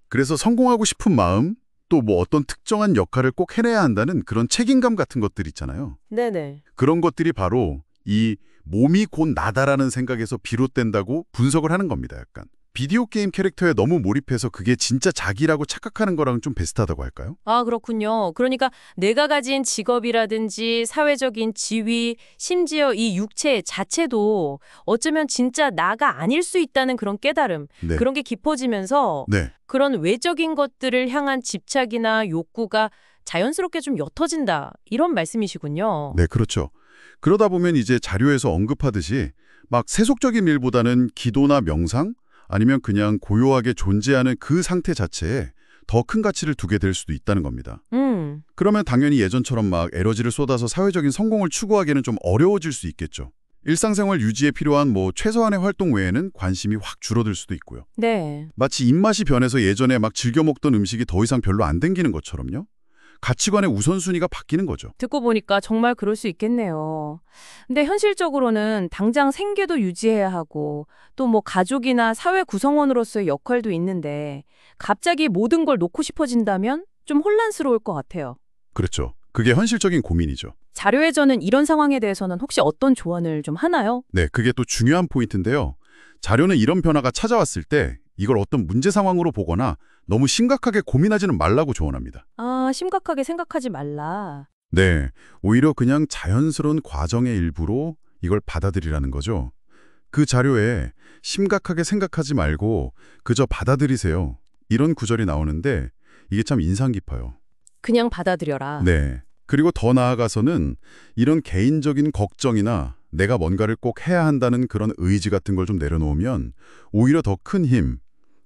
그래서 성공하고 싶은 마음, 또 뭐 어떤 특정한 역할을 꼭 해내야 한다는 그런 책임감 같은 것들 있잖아요. 네네. 그런 것들이 바로 이 몸이 곧 나다라는 생각에서 비롯된다고 분석을 하는 겁니다. 약간. 비디오 게임 캐릭터에 너무 몰입해서 그게 진짜 자기라고 착각하는 거랑 좀 비슷하다고 할까요? 그렇군요. 그러니까 내가 가진 직업이라든지 사회적인 지위, 심지어 이 육체 자체도 어쩌면 진짜 나가 아닐 수 있다는 그런 깨달음, 네. 그런 게 깊어지면서 네. 그런 외적인 것들을 향한 집착이나 욕구가 자연스럽게 좀 옅어진다. 이런 말씀이시군요. 네, 그렇죠. 그러다 보면 이제 자료에서 언급하듯이 막 세속적인 일보다는 기도나 명상 아니면 그냥 고요하게 존재하는 그 상태 자체에 더 큰 가치를 두게 될 수도 있다는 겁니다. 그러면 당연히 예전처럼 막 에너지를 쏟아서 사회적인 성공을 추구하기는 좀 어려워질 수 있겠죠. 일상생활 유지에 필요한 뭐 최소한의 활동 외에는 관심이 확 줄어들 수도 있고요. 네. 마치 입맛이 변해서 예전에 막 즐겨 먹던 음식이 더 이상 별로 안 땡기는 것처럼요. 가치관의 우선순위가 바뀌는 거죠. 듣고 보니까 정말 그럴 수 있겠네요. 근데 현실적으로는 당장 생계도 유지해야 하고 또 뭐 가족이나 사회 구성원으로서의 역할도 있는데 갑자기 모든 걸 놓고 싶어진다면 좀 혼란스러울 것 같아요. 그렇죠. 그게 현실적인 고민이죠. 자료에서는 이런 상황에 대해서는 혹시 어떤 조언을 좀 하나요? 네, 그게 또 중요한 포인트인데요. 자료는 이런 변화가 찾아왔을 때 이걸 어떤 문제 상황으로 보거나 너무 심각하게 고민하지는 말라고 조언합니다. 심각하게 생각하지 말라. 네, 오히려 그냥 자연스러운 과정의 일부로 이걸 받아들이라는 거죠. 그 자료에 심각하게 생각하지 말고 그저 받아들이세요. 이런 구절이 나오는데 이게 참 인상 깊어요. 그냥 받아들여라. 네. 그리고 더 나아가서는 이런 개인적인 걱정이나 내가 뭔가를 꼭 해야 한다는 그런 의지 같은 걸 좀 내려놓으면 오히려 더 큰 힘,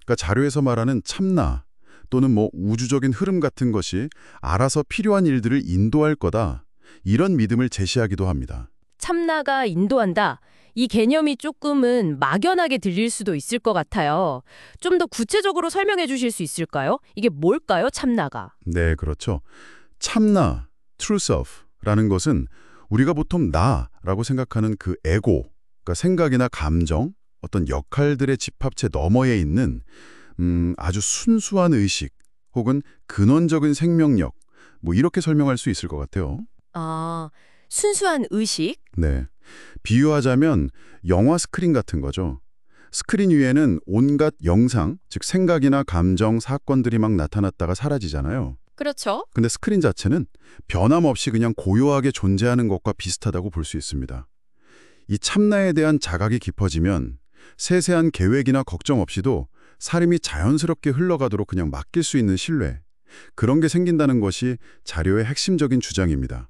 그러니까 자료에서 말하는 참나 또는 뭐 우주적인 흐름 같은 것이 알아서 필요한 일들을 인도할 거다. 이런 믿음을 제시하기도 합니다. 참나가 인도한다. 이 개념이 조금은 막연하게 들릴 수도 있을 것 같아요. 좀 더 구체적으로 설명해 주실 수 있을까요? 이게 뭘까요, 참나가? 네, 그렇죠. 참나, true self라는 것은 우리가 보통 나라고 생각하는 그 에고, 그러니까 생각이나 감정, 어떤 역할들의 집합체 너머에 있는 아주 순수한 의식 혹은 근원적인 생명력, 뭐 이렇게 설명할 수 있을 것 같아요. 순수한 의식? 네. 비유하자면 영화 스크린 같은 거죠. 스크린 위에는 온갖 영상, 즉 생각이나 감정, 사건들이 막 나타났다가 사라지잖아요. 그렇죠. 근데 스크린 자체는 변함없이 그냥 고요하게 존재하는 것과 비슷하다고 볼 수 있습니다. 이 참나에 대한 자각이 깊어지면 세세한 계획이나 걱정 없이도 삶이 자연스럽게 흘러가도록 그냥 맡길 수 있는 신뢰, 그런 게 생긴다는 것이 자료의 핵심적인 주장입니다.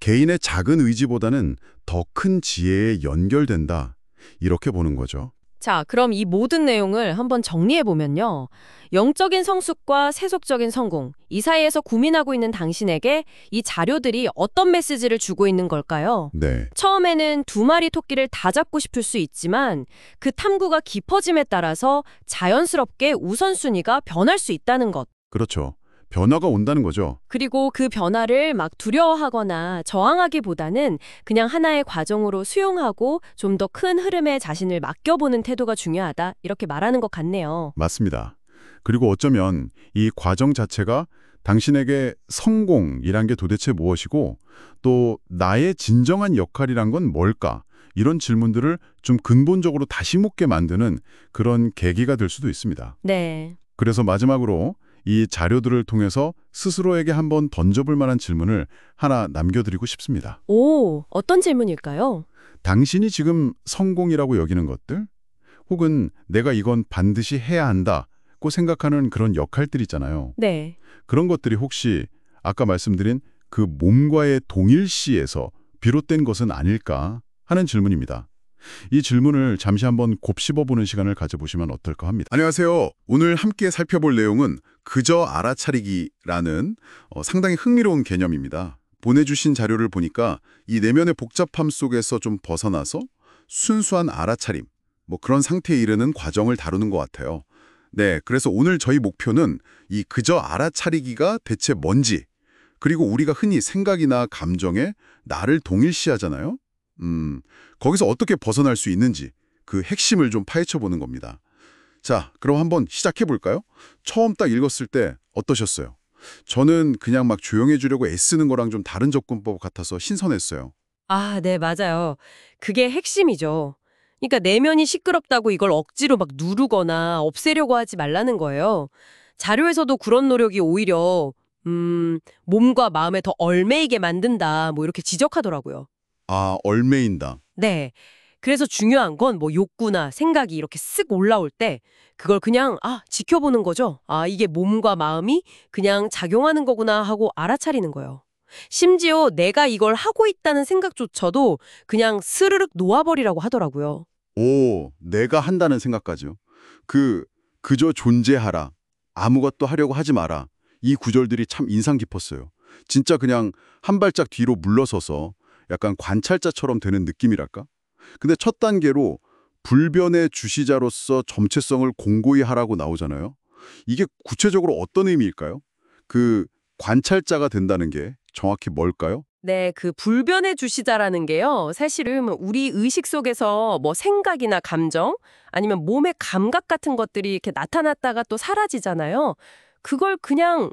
개인의 작은 의지보다는 더 큰 지혜에 연결된다, 이렇게 보는 거죠. 자, 그럼 이 모든 내용을 한번 정리해보면요. 영적인 성숙과 세속적인 성공, 이 사이에서 고민하고 있는 당신에게 이 자료들이 어떤 메시지를 주고 있는 걸까요? 네. 처음에는 두 마리 토끼를 다 잡고 싶을 수 있지만 그 탐구가 깊어짐에 따라서 자연스럽게 우선순위가 변할 수 있다는 것. 그렇죠. 변화가 온다는 거죠. 그리고 그 변화를 막 두려워하거나 저항하기보다는 그냥 하나의 과정으로 수용하고 좀 더 큰 흐름에 자신을 맡겨보는 태도가 중요하다. 이렇게 말하는 것 같네요. 맞습니다. 그리고 어쩌면 이 과정 자체가 당신에게 성공이란 게 도대체 무엇이고 또 나의 진정한 역할이란 건 뭘까? 이런 질문들을 좀 근본적으로 다시 묻게 만드는 그런 계기가 될 수도 있습니다. 네. 그래서 마지막으로 이 자료들을 통해서 스스로에게 한번 던져볼 만한 질문을 하나 남겨드리고 싶습니다. 오, 어떤 질문일까요? 당신이 지금 성공이라고 여기는 것들, 혹은 내가 이건 반드시 해야 한다고 생각하는 그런 역할들 있잖아요. 네. 그런 것들이 혹시 아까 말씀드린 그 몸과의 동일시에서 비롯된 것은 아닐까 하는 질문입니다. 이 질문을 잠시 한번 곱씹어보는 시간을 가져보시면 어떨까 합니다. 안녕하세요. 오늘 함께 살펴볼 내용은 그저 알아차리기라는 상당히 흥미로운 개념입니다. 보내주신 자료를 보니까 이 내면의 복잡함 속에서 좀 벗어나서 순수한 알아차림, 그런 상태에 이르는 과정을 다루는 것 같아요. 네, 그래서 오늘 저희 목표는 이 그저 알아차리기가 대체 뭔지, 그리고 우리가 흔히 생각이나 감정에 나를 동일시하잖아요. 거기서 어떻게 벗어날 수 있는지 그 핵심을 좀 파헤쳐보는 겁니다. 자, 그럼 한번 시작해볼까요? 처음 딱 읽었을 때 어떠셨어요? 저는 그냥 막 조용해 주려고 애쓰는 거랑 좀 다른 접근법 같아서 신선했어요. 아, 네, 맞아요. 그게 핵심이죠. 그러니까 내면이 시끄럽다고 이걸 억지로 막 누르거나 없애려고 하지 말라는 거예요. 자료에서도 그런 노력이 오히려 몸과 마음에 더 얽매이게 만든다, 이렇게 지적하더라고요. 아, 얽매인다. 네. 그래서 중요한 건 욕구나 생각이 이렇게 쓱 올라올 때 그걸 그냥 지켜보는 거죠. 이게 몸과 마음이 그냥 작용하는 거구나 하고 알아차리는 거예요. 심지어 내가 이걸 하고 있다는 생각조차도 그냥 스르륵 놓아버리라고 하더라고요. 오, 내가 한다는 생각까지요. 그저 존재하라. 아무것도 하려고 하지 마라. 이 구절들이 참 인상 깊었어요. 진짜 그냥 한 발짝 뒤로 물러서서 약간 관찰자처럼 되는 느낌이랄까? 근데 첫 단계로 불변의 주시자로서 점체성을 공고히 하라고 나오잖아요. 이게 구체적으로 어떤 의미일까요? 그 관찰자가 된다는 게 정확히 뭘까요? 네, 그 불변의 주시자라는 게요. 사실은 우리 의식 속에서 생각이나 감정 아니면 몸의 감각 같은 것들이 이렇게 나타났다가 또 사라지잖아요. 그걸 그냥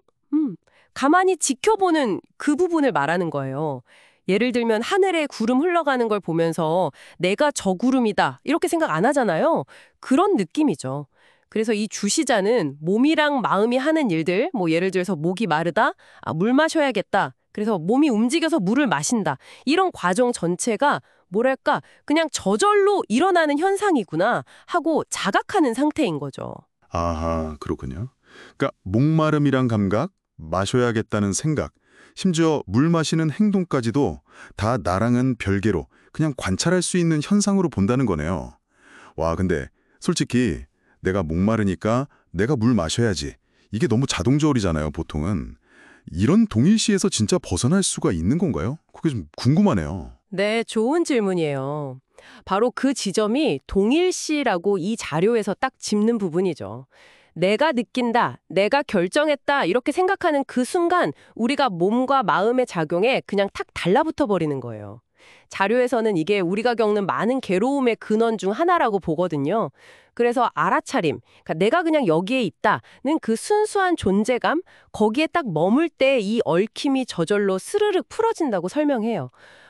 가만히 지켜보는 그 부분을 말하는 거예요. 예를 들면 하늘에 구름 흘러가는 걸 보면서 내가 저 구름이다 이렇게 생각 안 하잖아요. 그런 느낌이죠. 그래서 이 주시자는 몸이랑 마음이 하는 일들, 예를 들어서 목이 마르다, 물 마셔야겠다. 그래서 몸이 움직여서 물을 마신다. 이런 과정 전체가 뭐랄까 그냥 저절로 일어나는 현상이구나 하고 자각하는 상태인 거죠. 아하, 그렇군요. 그러니까 목마름이란 감각, 마셔야겠다는 생각, 심지어 물 마시는 행동까지도 다 나랑은 별개로 그냥 관찰할 수 있는 현상으로 본다는 거네요. 와, 근데 솔직히 내가 목마르니까 내가 물 마셔야지. 이게 너무 자동적이잖아요, 보통은. 이런 동일시에서 진짜 벗어날 수가 있는 건가요? 그게 좀 궁금하네요. 네, 좋은 질문이에요. 바로 그 지점이 동일시라고 이 자료에서 딱 짚는 부분이죠. 내가 느낀다, 내가 결정했다 이렇게 생각하는 그 순간 우리가 몸과 마음의 작용에 그냥 탁 달라붙어 버리는 거예요. 자료에서는 이게 우리가 겪는 많은 괴로움의 근원 중 하나라고 보거든요. 그래서 알아차림, 그러니까 내가 그냥 여기에 있다는 그 순수한 존재감, 거기에 딱 머물 때 이 얽힘이 저절로 스르륵 풀어진다고 설명해요.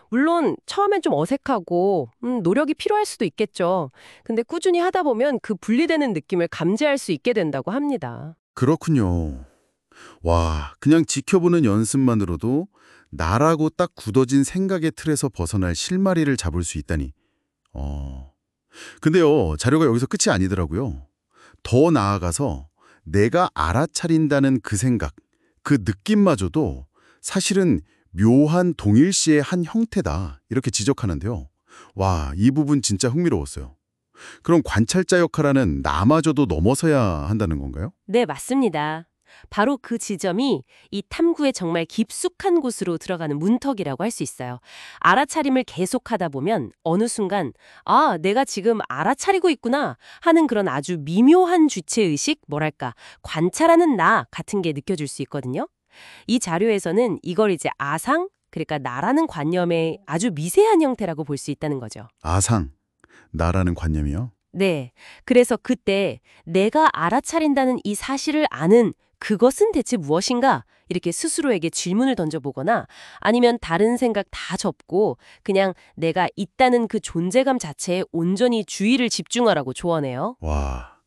물론 처음엔 좀 어색하고 노력이 필요할 수도 있겠죠. 근데 꾸준히 하다 보면 그 분리되는 느낌을 감지할 수 있게 된다고 합니다. 그렇군요. 와, 그냥 지켜보는 연습만으로도 나라고 딱 굳어진 생각의 틀에서 벗어날 실마리를 잡을 수 있다니. 근데요, 자료가 여기서 끝이 아니더라고요. 더 나아가서 내가 알아차린다는 그 생각, 그 느낌마저도 사실은 묘한 동일시의 한 형태다. 이렇게 지적하는데요. 와, 이 부분 진짜 흥미로웠어요. 그럼 관찰자 역할하는 나마저도 넘어서야 한다는 건가요? 네, 맞습니다. 바로 그 지점이 이 탐구의 정말 깊숙한 곳으로 들어가는 문턱이라고 할 수 있어요. 알아차림을 계속하다 보면 어느 순간 내가 지금 알아차리고 있구나 하는 그런 아주 미묘한 주체의식, 관찰하는 나 같은 게 느껴질 수 있거든요. 이 자료에서는 이걸 이제 아상, 그러니까 나라는 관념의 아주 미세한 형태라고 볼 수 있다는 거죠. 아상, 나라는 관념이요? 네. 그래서 그때 내가 알아차린다는 이 사실을 아는 그것은 대체 무엇인가? 이렇게 스스로에게 질문을 던져보거나 아니면 다른 생각 다 접고 그냥 내가 있다는 그 존재감 자체에 온전히 주의를 집중하라고 조언해요. 와,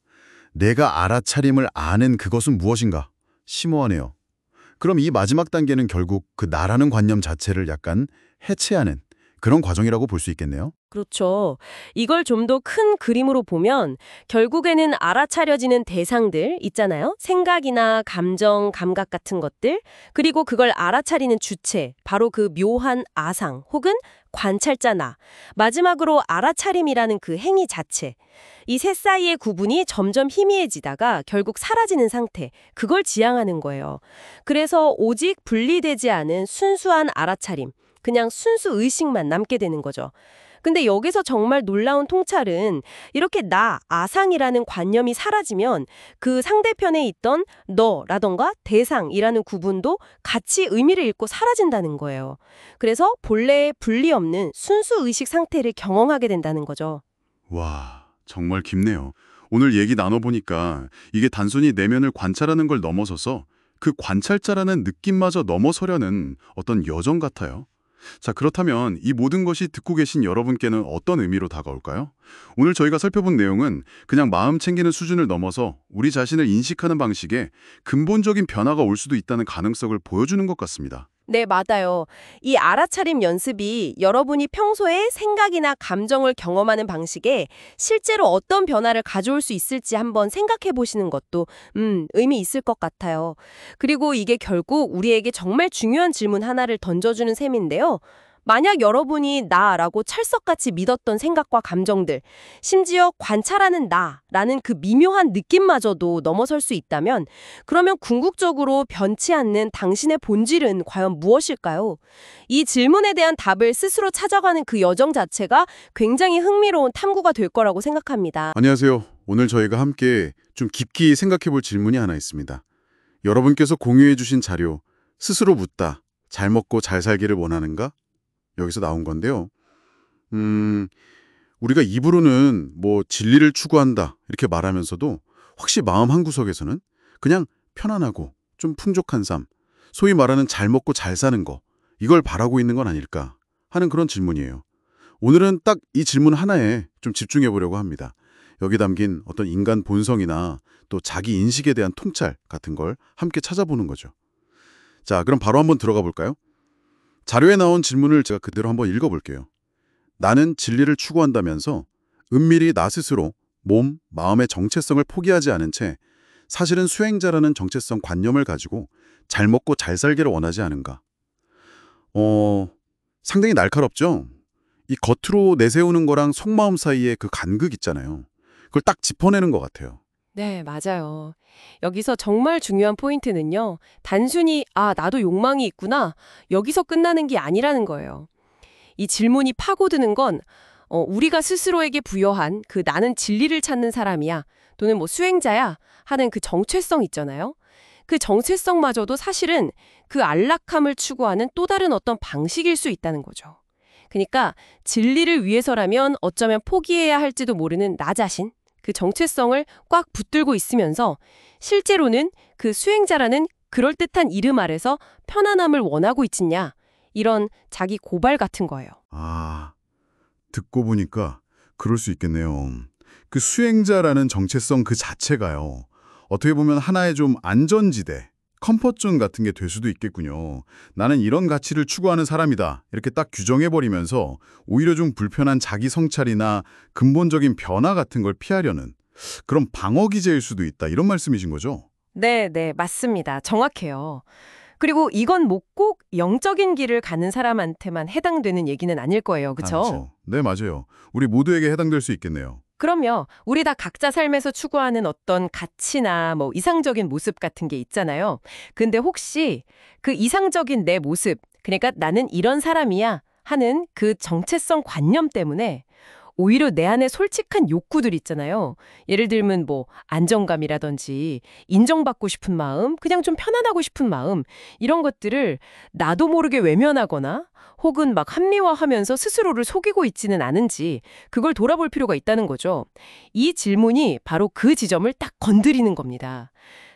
내가 알아차림을 아는 그것은 무엇인가? 심오하네요. 그럼 이 마지막 단계는 결국 그 나라는 관념 자체를 약간 해체하는, 그런 과정이라고 볼 수 있겠네요. 그렇죠. 이걸 좀 더 큰 그림으로 보면 결국에는 알아차려지는 대상들 있잖아요. 생각이나 감정, 감각 같은 것들, 그리고 그걸 알아차리는 주체, 바로 그 묘한 아상 혹은 관찰자 나, 마지막으로 알아차림이라는 그 행위 자체. 이 셋 사이의 구분이 점점 희미해지다가 결국 사라지는 상태, 그걸 지향하는 거예요. 그래서 오직 분리되지 않은 순수한 알아차림, 그냥 순수 의식만 남게 되는 거죠. 근데 여기서 정말 놀라운 통찰은 이렇게 나, 아상이라는 관념이 사라지면 그 상대편에 있던 너라던가 대상이라는 구분도 같이 의미를 잃고 사라진다는 거예요. 그래서 본래의 분리 없는 순수 의식 상태를 경험하게 된다는 거죠. 와, 정말 깊네요. 오늘 얘기 나눠보니까 이게 단순히 내면을 관찰하는 걸 넘어서서 그 관찰자라는 느낌마저 넘어서려는 어떤 여정 같아요. 자, 그렇다면 이 모든 것이 듣고 계신 여러분께는 어떤 의미로 다가올까요? 오늘 저희가 살펴본 내용은 그냥 마음 챙기는 수준을 넘어서 우리 자신을 인식하는 방식에 근본적인 변화가 올 수도 있다는 가능성을 보여주는 것 같습니다. 네, 맞아요. 이 알아차림 연습이 여러분이 평소에 생각이나 감정을 경험하는 방식에 실제로 어떤 변화를 가져올 수 있을지 한번 생각해 보시는 것도 의미 있을 것 같아요. 그리고 이게 결국 우리에게 정말 중요한 질문 하나를 던져주는 셈인데요. 만약 여러분이 나라고 찰석같이 믿었던 생각과 감정들, 심지어 관찰하는 나라는 그 미묘한 느낌마저도 넘어설 수 있다면 그러면 궁극적으로 변치 않는 당신의 본질은 과연 무엇일까요? 이 질문에 대한 답을 스스로 찾아가는 그 여정 자체가 굉장히 흥미로운 탐구가 될 거라고 생각합니다. 안녕하세요. 오늘 저희가 함께 좀 깊게 생각해 볼 질문이 하나 있습니다. 여러분께서 공유해 주신 자료, 스스로 묻다, 잘 먹고 잘 살기를 원하는가? 여기서 나온 건데요. 우리가 입으로는 뭐 진리를 추구한다 이렇게 말하면서도 혹시 마음 한구석에서는 그냥 편안하고 좀 풍족한 삶, 소위 말하는 잘 먹고 잘 사는 거, 이걸 바라고 있는 건 아닐까 하는 그런 질문이에요. 오늘은 딱 이 질문 하나에 좀 집중해 보려고 합니다. 여기 담긴 어떤 인간 본성이나 또 자기 인식에 대한 통찰 같은 걸 함께 찾아보는 거죠. 자, 그럼 바로 한번 들어가 볼까요? 자료에 나온 질문을 제가 그대로 한번 읽어볼게요. 나는 진리를 추구한다면서 은밀히 나 스스로 몸, 마음의 정체성을 포기하지 않은 채 사실은 수행자라는 정체성 관념을 가지고 잘 먹고 잘 살기를 원하지 않은가? 상당히 날카롭죠? 이 겉으로 내세우는 거랑 속마음 사이에 그 간극 있잖아요. 그걸 딱 짚어내는 것 같아요. 네, 맞아요. 여기서 정말 중요한 포인트는요. 단순히 나도 욕망이 있구나. 여기서 끝나는 게 아니라는 거예요. 이 질문이 파고드는 건 우리가 스스로에게 부여한 그 나는 진리를 찾는 사람이야. 또는 뭐 수행자야 하는 그 정체성 있잖아요. 그 정체성마저도 사실은 그 안락함을 추구하는 또 다른 어떤 방식일 수 있다는 거죠. 그러니까 진리를 위해서라면 어쩌면 포기해야 할지도 모르는 나 자신, 그 정체성을 꽉 붙들고 있으면서 실제로는 그 수행자라는 그럴듯한 이름 아래서 편안함을 원하고 있지냐, 이런 자기 고발 같은 거예요. 아, 듣고 보니까 그럴 수 있겠네요. 그 수행자라는 정체성 그 자체가요. 어떻게 보면 하나의 좀 안전지대, 컴포트존 같은 게 될 수도 있겠군요. 나는 이런 가치를 추구하는 사람이다. 이렇게 딱 규정해버리면서 오히려 좀 불편한 자기 성찰이나 근본적인 변화 같은 걸 피하려는 그런 방어기제일 수도 있다. 이런 말씀이신 거죠? 네, 맞습니다. 정확해요. 그리고 이건 뭐 꼭 영적인 길을 가는 사람한테만 해당되는 얘기는 아닐 거예요. 그렇죠? 네, 맞아요. 우리 모두에게 해당될 수 있겠네요. 그럼요. 우리 다 각자 삶에서 추구하는 어떤 가치나 뭐 이상적인 모습 같은 게 있잖아요. 근데 혹시 그 이상적인 내 모습, 그러니까 나는 이런 사람이야 하는 그 정체성 관념 때문에 오히려 내 안에 솔직한 욕구들 있잖아요. 예를 들면 뭐 안정감이라든지 인정받고 싶은 마음, 그냥 좀 편안하고 싶은 마음, 이런 것들을 나도 모르게 외면하거나 혹은 막 합리화하면서 스스로를 속이고 있지는 않은지 그걸 돌아볼 필요가 있다는 거죠. 이 질문이 바로 그 지점을 딱 건드리는 겁니다.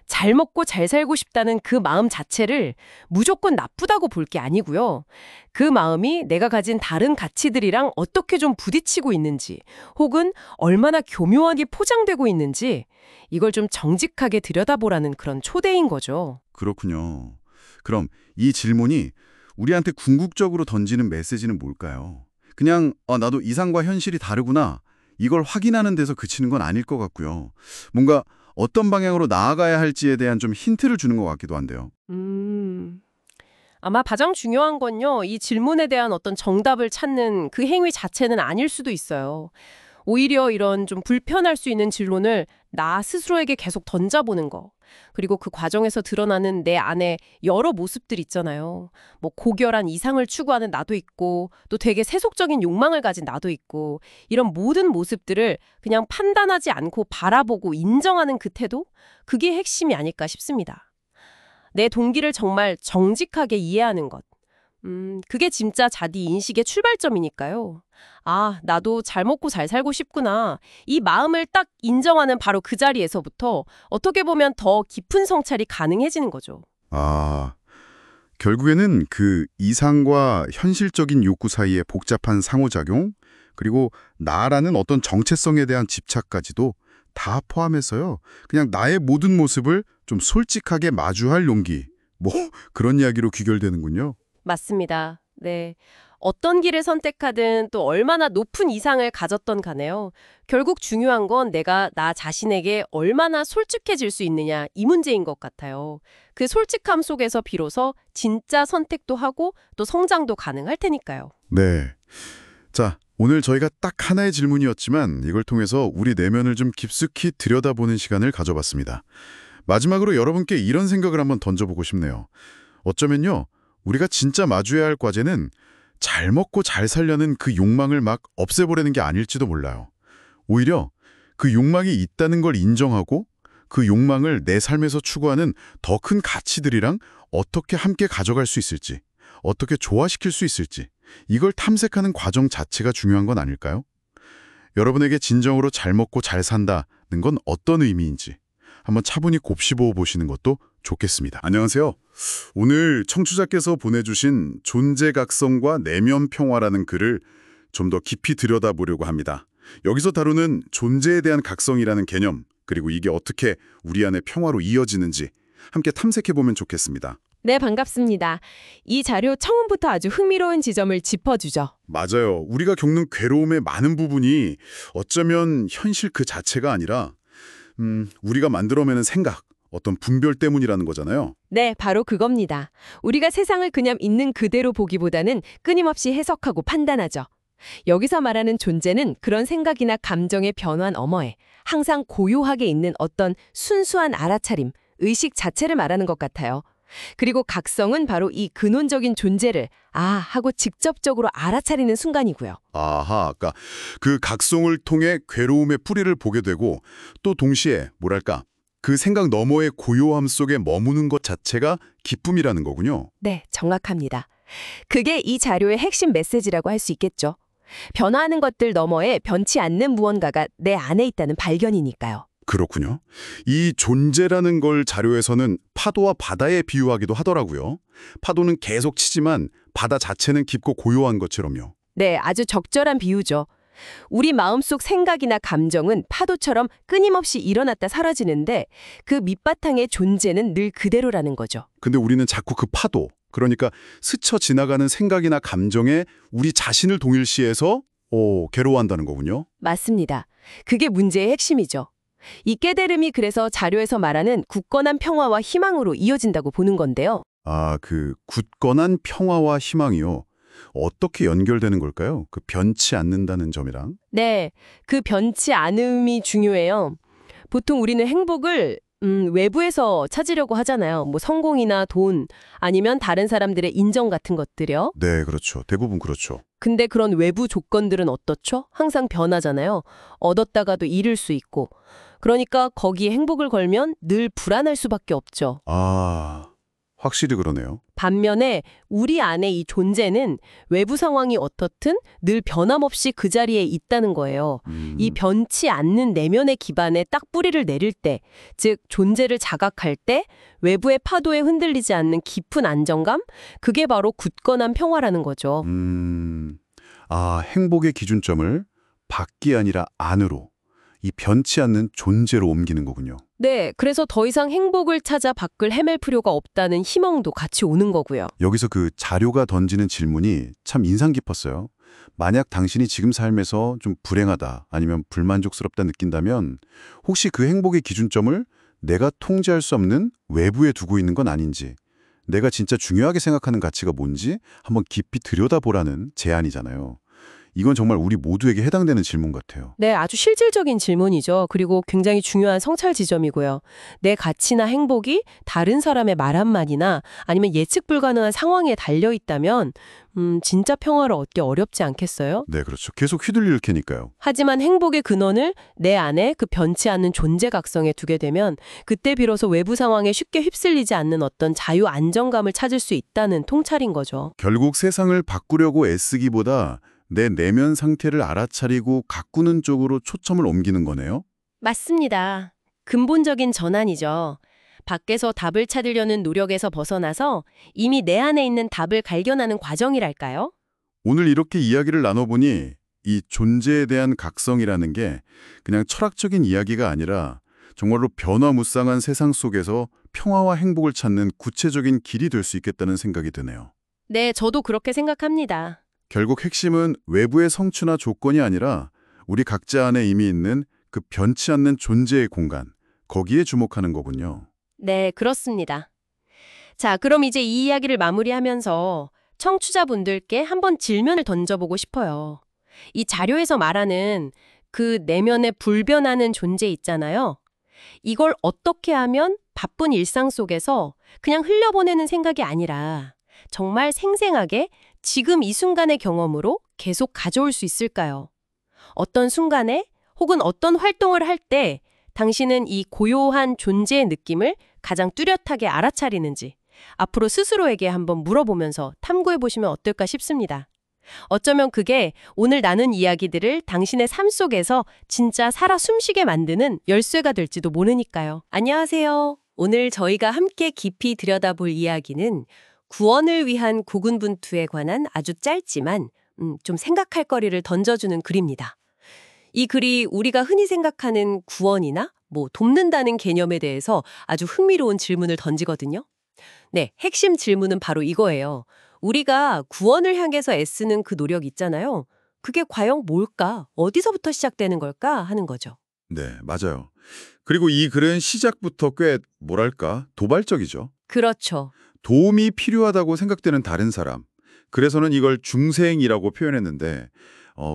잘 먹고 잘 살고 싶다는 그 마음 자체를 무조건 나쁘다고 볼 게 아니고요. 그 마음이 내가 가진 다른 가치들이랑 어떻게 좀 부딪히고 있는지, 혹은 얼마나 교묘하게 포장되고 있는지, 이걸 좀 정직하게 들여다보라는 그런 초대인 거죠. 그렇군요. 그럼 이 질문이 우리한테 궁극적으로 던지는 메시지는 뭘까요? 그냥 나도 이상과 현실이 다르구나. 이걸 확인하는 데서 그치는 건 아닐 것 같고요. 뭔가 어떤 방향으로 나아가야 할지에 대한 좀 힌트를 주는 것 같기도 한데요. 아마 가장 중요한 건요, 이 질문에 대한 어떤 정답을 찾는 그 행위 자체는 아닐 수도 있어요. 오히려 이런 좀 불편할 수 있는 질문을 나 스스로에게 계속 던져보는 거. 그리고 그 과정에서 드러나는 내 안에 여러 모습들 있잖아요. 뭐 고결한 이상을 추구하는 나도 있고, 또 되게 세속적인 욕망을 가진 나도 있고, 이런 모든 모습들을 그냥 판단하지 않고 바라보고 인정하는 그 태도? 그게 핵심이 아닐까 싶습니다. 내 동기를 정말 정직하게 이해하는 것. 그게 진짜 자기 인식의 출발점이니까요. 아, 나도 잘 먹고 잘 살고 싶구나. 이 마음을 딱 인정하는 바로 그 자리에서부터 어떻게 보면 더 깊은 성찰이 가능해지는 거죠. 아, 결국에는 그 이상과 현실적인 욕구 사이의 복잡한 상호작용, 그리고 나라는 어떤 정체성에 대한 집착까지도 다 포함해서요. 그냥 나의 모든 모습을 좀 솔직하게 마주할 용기, 뭐 그런 이야기로 귀결되는군요. 맞습니다. 네. 어떤 길을 선택하든 또 얼마나 높은 이상을 가졌던 간에요. 결국 중요한 건 내가 나 자신에게 얼마나 솔직해질 수 있느냐 이 문제인 것 같아요. 그 솔직함 속에서 비로소 진짜 선택도 하고 또 성장도 가능할 테니까요. 네. 자, 오늘 저희가 딱 하나의 질문이었지만 이걸 통해서 우리 내면을 좀 깊숙이 들여다보는 시간을 가져봤습니다. 마지막으로 여러분께 이런 생각을 한번 던져보고 싶네요. 어쩌면요, 우리가 진짜 마주해야 할 과제는 잘 먹고 잘 살려는 그 욕망을 막 없애보려는 게 아닐지도 몰라요. 오히려 그 욕망이 있다는 걸 인정하고 그 욕망을 내 삶에서 추구하는 더 큰 가치들이랑 어떻게 함께 가져갈 수 있을지, 어떻게 조화시킬 수 있을지, 이걸 탐색하는 과정 자체가 중요한 건 아닐까요? 여러분에게 진정으로 잘 먹고 잘 산다는 건 어떤 의미인지 한번 차분히 곱씹어 보시는 것도 좋겠습니다. 안녕하세요. 오늘 청취자께서 보내주신 존재각성과 내면 평화라는 글을 좀 더 깊이 들여다보려고 합니다. 여기서 다루는 존재에 대한 각성이라는 개념, 그리고 이게 어떻게 우리 안의 평화로 이어지는지 함께 탐색해보면 좋겠습니다. 네, 반갑습니다. 이 자료 처음부터 아주 흥미로운 지점을 짚어주죠. 맞아요. 우리가 겪는 괴로움의 많은 부분이 어쩌면 현실 그 자체가 아니라 우리가 만들어내는 생각, 어떤 분별 때문이라는 거잖아요. 네, 바로 그겁니다. 우리가 세상을 그냥 있는 그대로 보기보다는 끊임없이 해석하고 판단하죠. 여기서 말하는 존재는 그런 생각이나 감정의 변화 너머에 항상 고요하게 있는 어떤 순수한 알아차림, 의식 자체를 말하는 것 같아요. 그리고 각성은 바로 이 근원적인 존재를 하고 직접적으로 알아차리는 순간이고요. 아하, 아까 그 각성을 통해 괴로움의 뿌리를 보게 되고 또 동시에 뭐랄까 그 생각 너머의 고요함 속에 머무는 것 자체가 기쁨이라는 거군요. 네, 정확합니다. 그게 이 자료의 핵심 메시지라고 할 수 있겠죠. 변화하는 것들 너머에 변치 않는 무언가가 내 안에 있다는 발견이니까요. 그렇군요. 이 존재라는 걸 자료에서는 파도와 바다에 비유하기도 하더라고요. 파도는 계속 치지만 바다 자체는 깊고 고요한 것처럼요. 네, 아주 적절한 비유죠. 우리 마음속 생각이나 감정은 파도처럼 끊임없이 일어났다 사라지는데 그 밑바탕의 존재는 늘 그대로라는 거죠. 근데 우리는 자꾸 그 파도, 그러니까 스쳐 지나가는 생각이나 감정에 우리 자신을 동일시해서 괴로워한다는 거군요. 맞습니다. 그게 문제의 핵심이죠. 이 깨달음이 그래서 자료에서 말하는 굳건한 평화와 희망으로 이어진다고 보는 건데요. 아, 그 굳건한 평화와 희망이요. 어떻게 연결되는 걸까요? 그 변치 않는다는 점이랑. 네, 그 변치 않음이 중요해요. 보통 우리는 행복을 외부에서 찾으려고 하잖아요. 뭐 성공이나 돈, 아니면 다른 사람들의 인정 같은 것들이요. 네, 그렇죠. 대부분 그렇죠. 근데 그런 외부 조건들은 어떻죠? 항상 변하잖아요. 얻었다가도 잃을 수 있고. 그러니까 거기에 행복을 걸면 늘 불안할 수밖에 없죠. 아, 확실히 그러네요. 반면에 우리 안에 이 존재는 외부 상황이 어떻든 늘 변함없이 그 자리에 있다는 거예요. 이 변치 않는 내면의 기반에 딱 뿌리를 내릴 때, 즉 존재를 자각할 때 외부의 파도에 흔들리지 않는 깊은 안정감? 그게 바로 굳건한 평화라는 거죠. 아, 행복의 기준점을 밖이 아니라 안으로, 이 변치 않는 존재로 옮기는 거군요. 네, 그래서 더 이상 행복을 찾아 밖을 헤맬 필요가 없다는 희망도 같이 오는 거고요. 여기서 그 자료가 던지는 질문이 참 인상 깊었어요. 만약 당신이 지금 삶에서 좀 불행하다 아니면 불만족스럽다 느낀다면 혹시 그 행복의 기준점을 내가 통제할 수 없는 외부에 두고 있는 건 아닌지, 내가 진짜 중요하게 생각하는 가치가 뭔지 한번 깊이 들여다보라는 제안이잖아요. 이건 정말 우리 모두에게 해당되는 질문 같아요. 네, 아주 실질적인 질문이죠. 그리고 굉장히 중요한 성찰 지점이고요. 내 가치나 행복이 다른 사람의 말 한마디나 아니면 예측 불가능한 상황에 달려 있다면 진짜 평화를 얻기 어렵지 않겠어요? 네, 그렇죠. 계속 휘둘릴 테니까요. 하지만 행복의 근원을 내 안에 그 변치 않는 존재 각성에 두게 되면 그때 비로소 외부 상황에 쉽게 휩쓸리지 않는 어떤 자유 안정감을 찾을 수 있다는 통찰인 거죠. 결국 세상을 바꾸려고 애쓰기보다 내 내면 상태를 알아차리고 가꾸는 쪽으로 초점을 옮기는 거네요. 맞습니다. 근본적인 전환이죠. 밖에서 답을 찾으려는 노력에서 벗어나서 이미 내 안에 있는 답을 발견하는 과정이랄까요? 오늘 이렇게 이야기를 나눠보니 이 존재에 대한 각성이라는 게 그냥 철학적인 이야기가 아니라 정말로 변화무쌍한 세상 속에서 평화와 행복을 찾는 구체적인 길이 될 수 있겠다는 생각이 드네요. 네, 저도 그렇게 생각합니다. 결국 핵심은 외부의 성취나 조건이 아니라 우리 각자 안에 이미 있는 그 변치 않는 존재의 공간, 거기에 주목하는 거군요. 네, 그렇습니다. 자, 그럼 이제 이 이야기를 마무리하면서 청취자분들께 한번 질문을 던져보고 싶어요. 이 자료에서 말하는 그 내면의 불변하는 존재 있잖아요. 이걸 어떻게 하면 바쁜 일상 속에서 그냥 흘려보내는 생각이 아니라 정말 생생하게 지금 이 순간의 경험으로 계속 가져올 수 있을까요? 어떤 순간에 혹은 어떤 활동을 할 때 당신은 이 고요한 존재의 느낌을 가장 뚜렷하게 알아차리는지 앞으로 스스로에게 한번 물어보면서 탐구해보시면 어떨까 싶습니다. 어쩌면 그게 오늘 나눈 이야기들을 당신의 삶 속에서 진짜 살아 숨쉬게 만드는 열쇠가 될지도 모르니까요. 안녕하세요. 오늘 저희가 함께 깊이 들여다볼 이야기는 구원을 위한 고군분투에 관한 아주 짧지만 좀 생각할 거리를 던져주는 글입니다. 이 글이 우리가 흔히 생각하는 구원이나 돕는다는 개념에 대해서 아주 흥미로운 질문을 던지거든요. 네, 핵심 질문은 바로 이거예요. 우리가 구원을 향해서 애쓰는 그 노력 있잖아요. 그게 과연 뭘까? 어디서부터 시작되는 걸까? 하는 거죠. 네, 맞아요. 그리고 이 글은 시작부터 꽤 뭐랄까 도발적이죠. 그렇죠. 도움이 필요하다고 생각되는 다른 사람. 그래서는 이걸 중생이라고 표현했는데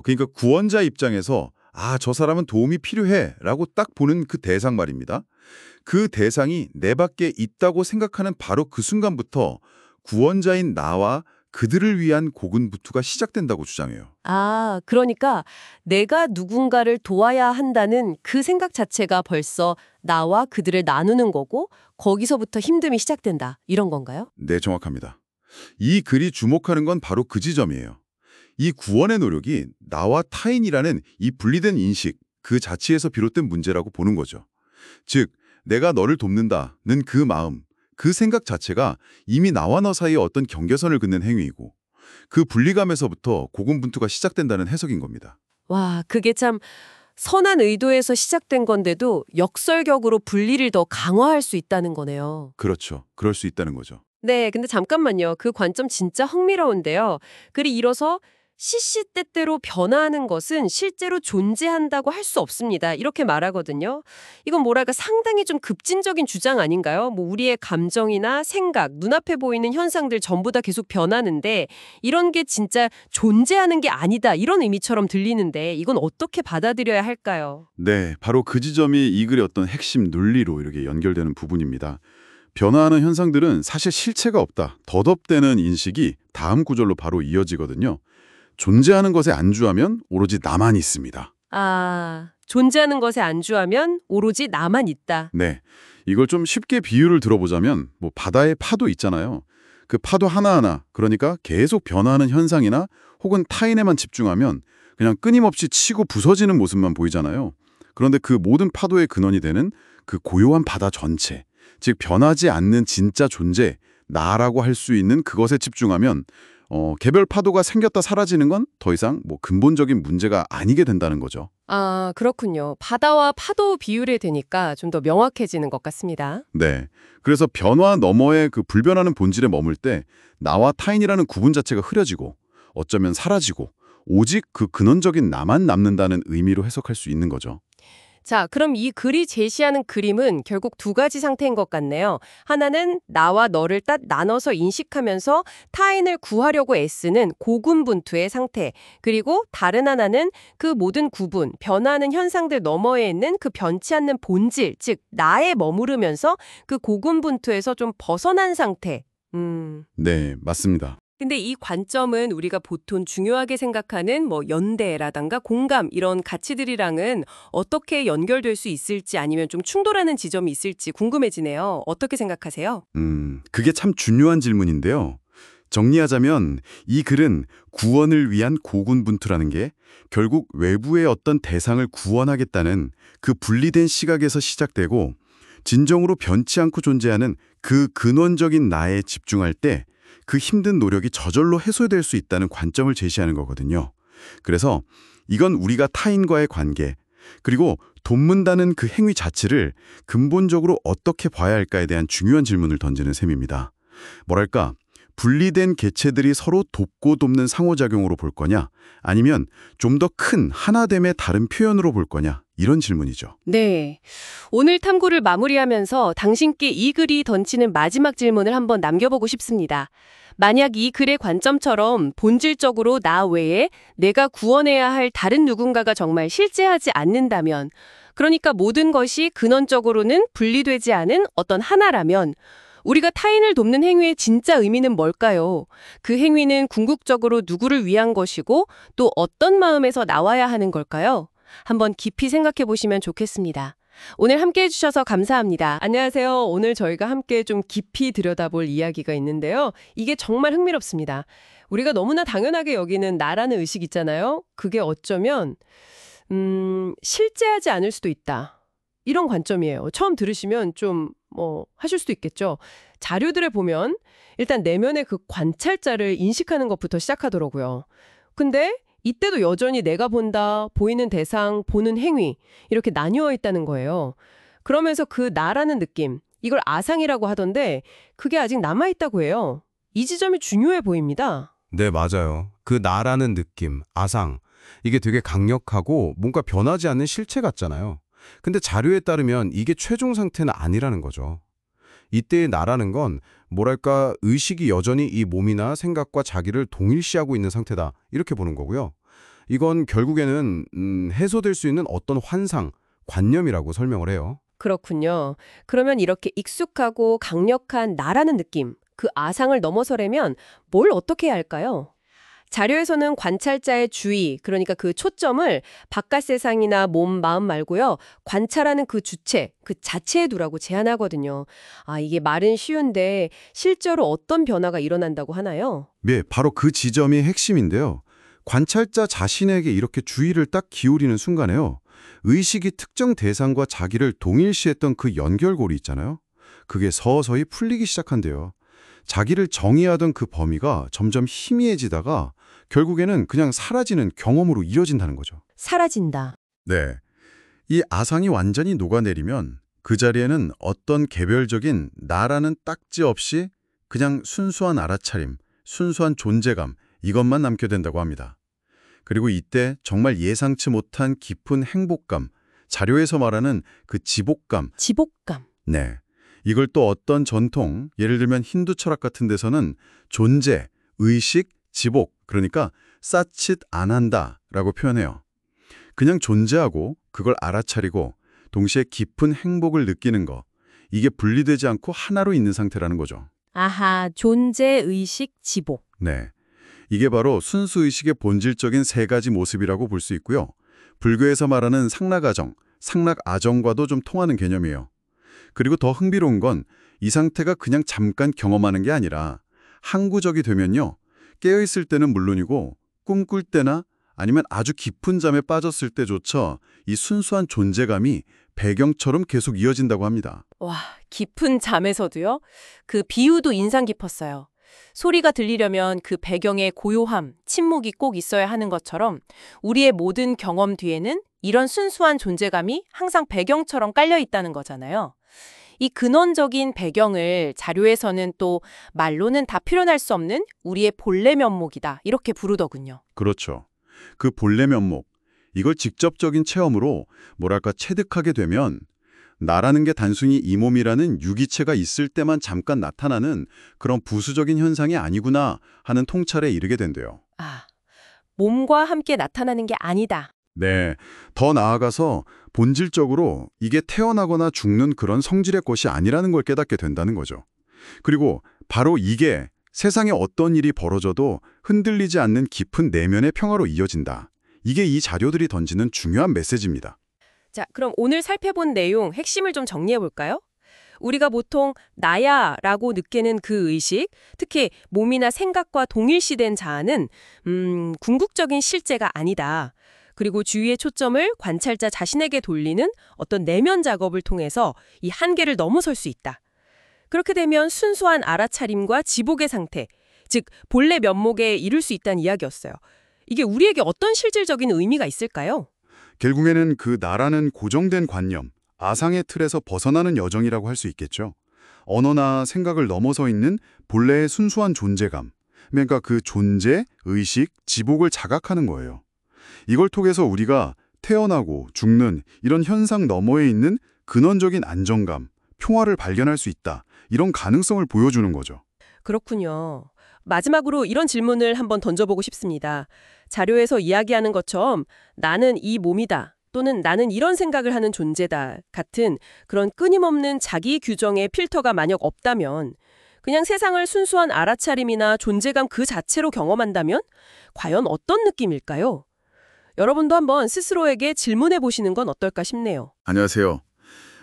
그러니까 구원자 입장에서 저 사람은 도움이 필요해 라고 딱 보는 그 대상 말입니다. 그 대상이 내 밖에 있다고 생각하는 바로 그 순간부터 구원자인 나와 그들을 위한 고군분투가 시작된다고 주장해요. 그러니까 내가 누군가를 도와야 한다는 그 생각 자체가 벌써 나와 그들을 나누는 거고 거기서부터 힘듦이 시작된다. 이런 건가요? 네, 정확합니다. 이 글이 주목하는 건 바로 그 지점이에요. 이 구원의 노력이 나와 타인이라는 이 분리된 인식, 그 자체에서 비롯된 문제라고 보는 거죠. 즉, 내가 너를 돕는다는 그 마음, 그 생각 자체가 이미 나와 너 사이에 어떤 경계선을 긋는 행위이고 그 분리감에서부터 고군분투가 시작된다는 해석인 겁니다. 와, 그게 참 선한 의도에서 시작된 건데도 역설격으로 분리를 더 강화할 수 있다는 거네요. 그렇죠. 그럴 수 있다는 거죠. 네, 근데 잠깐만요. 그 관점 진짜 흥미로운데요. 글이 이뤄서 시시때때로 변화하는 것은 실제로 존재한다고 할 수 없습니다. 이렇게 말하거든요. 이건 뭐랄까 상당히 좀 급진적인 주장 아닌가요? 우리의 감정이나 생각, 눈앞에 보이는 현상들 전부 다 계속 변하는데 이런 게 진짜 존재하는 게 아니다. 이런 의미처럼 들리는데 이건 어떻게 받아들여야 할까요? 네, 바로 그 지점이 이 글의 어떤 핵심 논리로 이렇게 연결되는 부분입니다. 변화하는 현상들은 사실 실체가 없다. 덧없다는 인식이 다음 구절로 바로 이어지거든요. 존재하는 것에 안주하면 오로지 나만 있습니다. 존재하는 것에 안주하면 오로지 나만 있다. 네, 이걸 좀 쉽게 비유를 들어보자면 바다의 파도 있잖아요. 그 파도 하나하나, 그러니까 계속 변화하는 현상이나 혹은 타인에만 집중하면 그냥 끊임없이 치고 부서지는 모습만 보이잖아요. 그런데 그 모든 파도의 근원이 되는 그 고요한 바다 전체, 즉 변하지 않는 진짜 존재, 나라고 할 수 있는 그것에 집중하면 개별 파도가 생겼다 사라지는 건 더 이상 근본적인 문제가 아니게 된다는 거죠. 그렇군요. 바다와 파도 비율에 되니까 좀 더 명확해지는 것 같습니다. 네. 그래서 변화 너머의 그 불변하는 본질에 머물 때 나와 타인이라는 구분 자체가 흐려지고 어쩌면 사라지고 오직 그 근원적인 나만 남는다는 의미로 해석할 수 있는 거죠. 자, 그럼 이 글이 제시하는 그림은 결국 두 가지 상태인 것 같네요. 하나는 나와 너를 딱 나눠서 인식하면서 타인을 구하려고 애쓰는 고군분투의 상태. 그리고 다른 하나는 그 모든 구분, 변화하는 현상들 너머에 있는 그 변치 않는 본질, 즉 나에 머무르면서 그 고군분투에서 좀 벗어난 상태. 네, 맞습니다. 근데 이 관점은 우리가 보통 중요하게 생각하는 뭐 연대라든가 공감 이런 가치들이랑은 어떻게 연결될 수 있을지 아니면 좀 충돌하는 지점이 있을지 궁금해지네요. 어떻게 생각하세요? 그게 참 중요한 질문인데요. 정리하자면 이 글은 구원을 위한 고군분투라는 게 결국 외부의 어떤 대상을 구원하겠다는 그 분리된 시각에서 시작되고 진정으로 변치 않고 존재하는 그 근원적인 나에 집중할 때 그 힘든 노력이 저절로 해소될 수 있다는 관점을 제시하는 거거든요. 그래서 이건 우리가 타인과의 관계, 그리고 돕는다는 그 행위 자체를 근본적으로 어떻게 봐야 할까에 대한 중요한 질문을 던지는 셈입니다. 뭐랄까, 분리된 개체들이 서로 돕고 돕는 상호작용으로 볼 거냐, 아니면 좀 더 큰 하나됨의 다른 표현으로 볼 거냐, 이런 질문이죠. 네. 오늘 탐구를 마무리하면서 당신께 이 글이 던지는 마지막 질문을 한번 남겨보고 싶습니다. 만약 이 글의 관점처럼 본질적으로 나 외에 내가 구원해야 할 다른 누군가가 정말 실제하지 않는다면, 그러니까 모든 것이 근원적으로는 분리되지 않은 어떤 하나라면 우리가 타인을 돕는 행위의 진짜 의미는 뭘까요? 그 행위는 궁극적으로 누구를 위한 것이고 또 어떤 마음에서 나와야 하는 걸까요? 한번 깊이 생각해 보시면 좋겠습니다. 오늘 함께 해주셔서 감사합니다. 안녕하세요. 오늘 저희가 함께 좀 깊이 들여다볼 이야기가 있는데요. 이게 정말 흥미롭습니다. 우리가 너무나 당연하게 여기는 나라는 의식 있잖아요. 그게 어쩌면 실제하지 않을 수도 있다. 이런 관점이에요. 처음 들으시면 좀 하실 수도 있겠죠. 자료들을 보면 일단 내면의 그 관찰자를 인식하는 것부터 시작하더라고요. 근데 이때도 여전히 내가 본다, 보이는 대상, 보는 행위 이렇게 나뉘어 있다는 거예요. 그러면서 그 나라는 느낌, 이걸 아상이라고 하던데 그게 아직 남아있다고 해요. 이 지점이 중요해 보입니다. 네, 맞아요. 그 나라는 느낌, 아상, 이게 되게 강력하고 뭔가 변하지 않는 실체 같잖아요. 근데 자료에 따르면 이게 최종 상태는 아니라는 거죠. 이때의 나라는 건 뭐랄까 의식이 여전히 이 몸이나 생각과 자기를 동일시하고 있는 상태다 이렇게 보는 거고요. 이건 결국에는 해소될 수 있는 어떤 환상, 관념이라고 설명을 해요. 그렇군요. 그러면 이렇게 익숙하고 강력한 나라는 느낌, 그 아상을 넘어서려면 뭘 어떻게 해야 할까요? 자료에서는 관찰자의 주의, 그러니까 그 초점을 바깥 세상이나 몸, 마음 말고요. 관찰하는 그 주체, 그 자체에 두라고 제안하거든요. 이게 말은 쉬운데 실제로 어떤 변화가 일어난다고 하나요? 네, 바로 그 지점이 핵심인데요. 관찰자 자신에게 이렇게 주의를 딱 기울이는 순간에요. 의식이 특정 대상과 자기를 동일시했던 그 연결고리 있잖아요. 그게 서서히 풀리기 시작한대요. 자기를 정의하던 그 범위가 점점 희미해지다가 결국에는 그냥 사라지는 경험으로 이어진다는 거죠. 사라진다. 네. 이 아상이 완전히 녹아내리면 그 자리에는 어떤 개별적인 나라는 딱지 없이 그냥 순수한 알아차림, 순수한 존재감, 이것만 남게 된다고 합니다. 그리고 이때 정말 예상치 못한 깊은 행복감, 자료에서 말하는 그 지복감. 지복감. 네. 이걸 또 어떤 전통, 예를 들면 힌두 철학 같은 데서는 존재, 의식, 지복, 그러니까 쌓짓 안 한다라고 표현해요. 그냥 존재하고 그걸 알아차리고 동시에 깊은 행복을 느끼는 거, 이게 분리되지 않고 하나로 있는 상태라는 거죠. 아하, 존재, 의식, 지복. 네. 이게 바로 순수의식의 본질적인 세 가지 모습이라고 볼 수 있고요. 불교에서 말하는 상락아정, 상락아정과도 좀 통하는 개념이에요. 그리고 더 흥미로운 건 이 상태가 그냥 잠깐 경험하는 게 아니라 항구적이 되면요. 깨어있을 때는 물론이고 꿈꿀 때나 아니면 아주 깊은 잠에 빠졌을 때조차 이 순수한 존재감이 배경처럼 계속 이어진다고 합니다. 와, 깊은 잠에서도요? 그 비유도 인상 깊었어요. 소리가 들리려면 그 배경에 고요함, 침묵이 꼭 있어야 하는 것처럼 우리의 모든 경험 뒤에는 이런 순수한 존재감이 항상 배경처럼 깔려 있다는 거잖아요. 이 근원적인 배경을 자료에서는 또 말로는 다 표현할 수 없는 우리의 본래 면목이다 이렇게 부르더군요. 그렇죠. 그 본래 면목, 이걸 직접적인 체험으로 뭐랄까 체득하게 되면 나라는 게 단순히 이 몸이라는 유기체가 있을 때만 잠깐 나타나는 그런 부수적인 현상이 아니구나 하는 통찰에 이르게 된대요. 아, 몸과 함께 나타나는 게 아니다. 네, 더 나아가서 본질적으로 이게 태어나거나 죽는 그런 성질의 것이 아니라는 걸 깨닫게 된다는 거죠. 그리고 바로 이게 세상에 어떤 일이 벌어져도 흔들리지 않는 깊은 내면의 평화로 이어진다. 이게 이 자료들이 던지는 중요한 메시지입니다. 자, 그럼 오늘 살펴본 내용 핵심을 좀 정리해 볼까요? 우리가 보통 나야라고 느끼는 그 의식, 특히 몸이나 생각과 동일시된 자아는 궁극적인 실제가 아니다. 그리고 주의의 초점을 관찰자 자신에게 돌리는 어떤 내면 작업을 통해서 이 한계를 넘어설 수 있다. 그렇게 되면 순수한 알아차림과 지복의 상태, 즉 본래 면목에 이를 수 있다는 이야기였어요. 이게 우리에게 어떤 실질적인 의미가 있을까요? 결국에는 그 나라는 고정된 관념, 아상의 틀에서 벗어나는 여정이라고 할 수 있겠죠. 언어나 생각을 넘어서 있는 본래의 순수한 존재감, 그러니까 그 존재, 의식, 지복을 자각하는 거예요. 이걸 통해서 우리가 태어나고 죽는 이런 현상 너머에 있는 근원적인 안정감, 평화를 발견할 수 있다. 이런 가능성을 보여주는 거죠. 그렇군요. 마지막으로 이런 질문을 한번 던져보고 싶습니다. 자료에서 이야기하는 것처럼 나는 이 몸이다 또는 나는 이런 생각을 하는 존재다 같은 그런 끊임없는 자기 규정의 필터가 만약 없다면 그냥 세상을 순수한 알아차림이나 존재감 그 자체로 경험한다면 과연 어떤 느낌일까요? 여러분도 한번 스스로에게 질문해 보시는 건 어떨까 싶네요. 안녕하세요.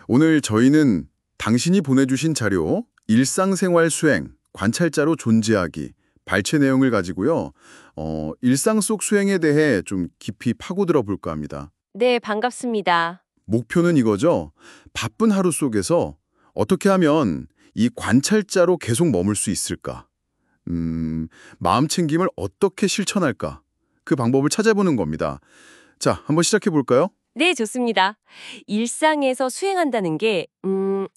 오늘 저희는 당신이 보내주신 자료, 일상생활 수행, 관찰자로 존재하기, 발췌 내용을 가지고요. 일상 속 수행에 대해 좀 깊이 파고들어 볼까 합니다. 네, 반갑습니다. 목표는 이거죠. 바쁜 하루 속에서 어떻게 하면 이 관찰자로 계속 머물 수 있을까? 마음 챙김을 어떻게 실천할까? 그 방법을 찾아보는 겁니다. 자, 한번 시작해 볼까요? 네, 좋습니다. 일상에서 수행한다는 게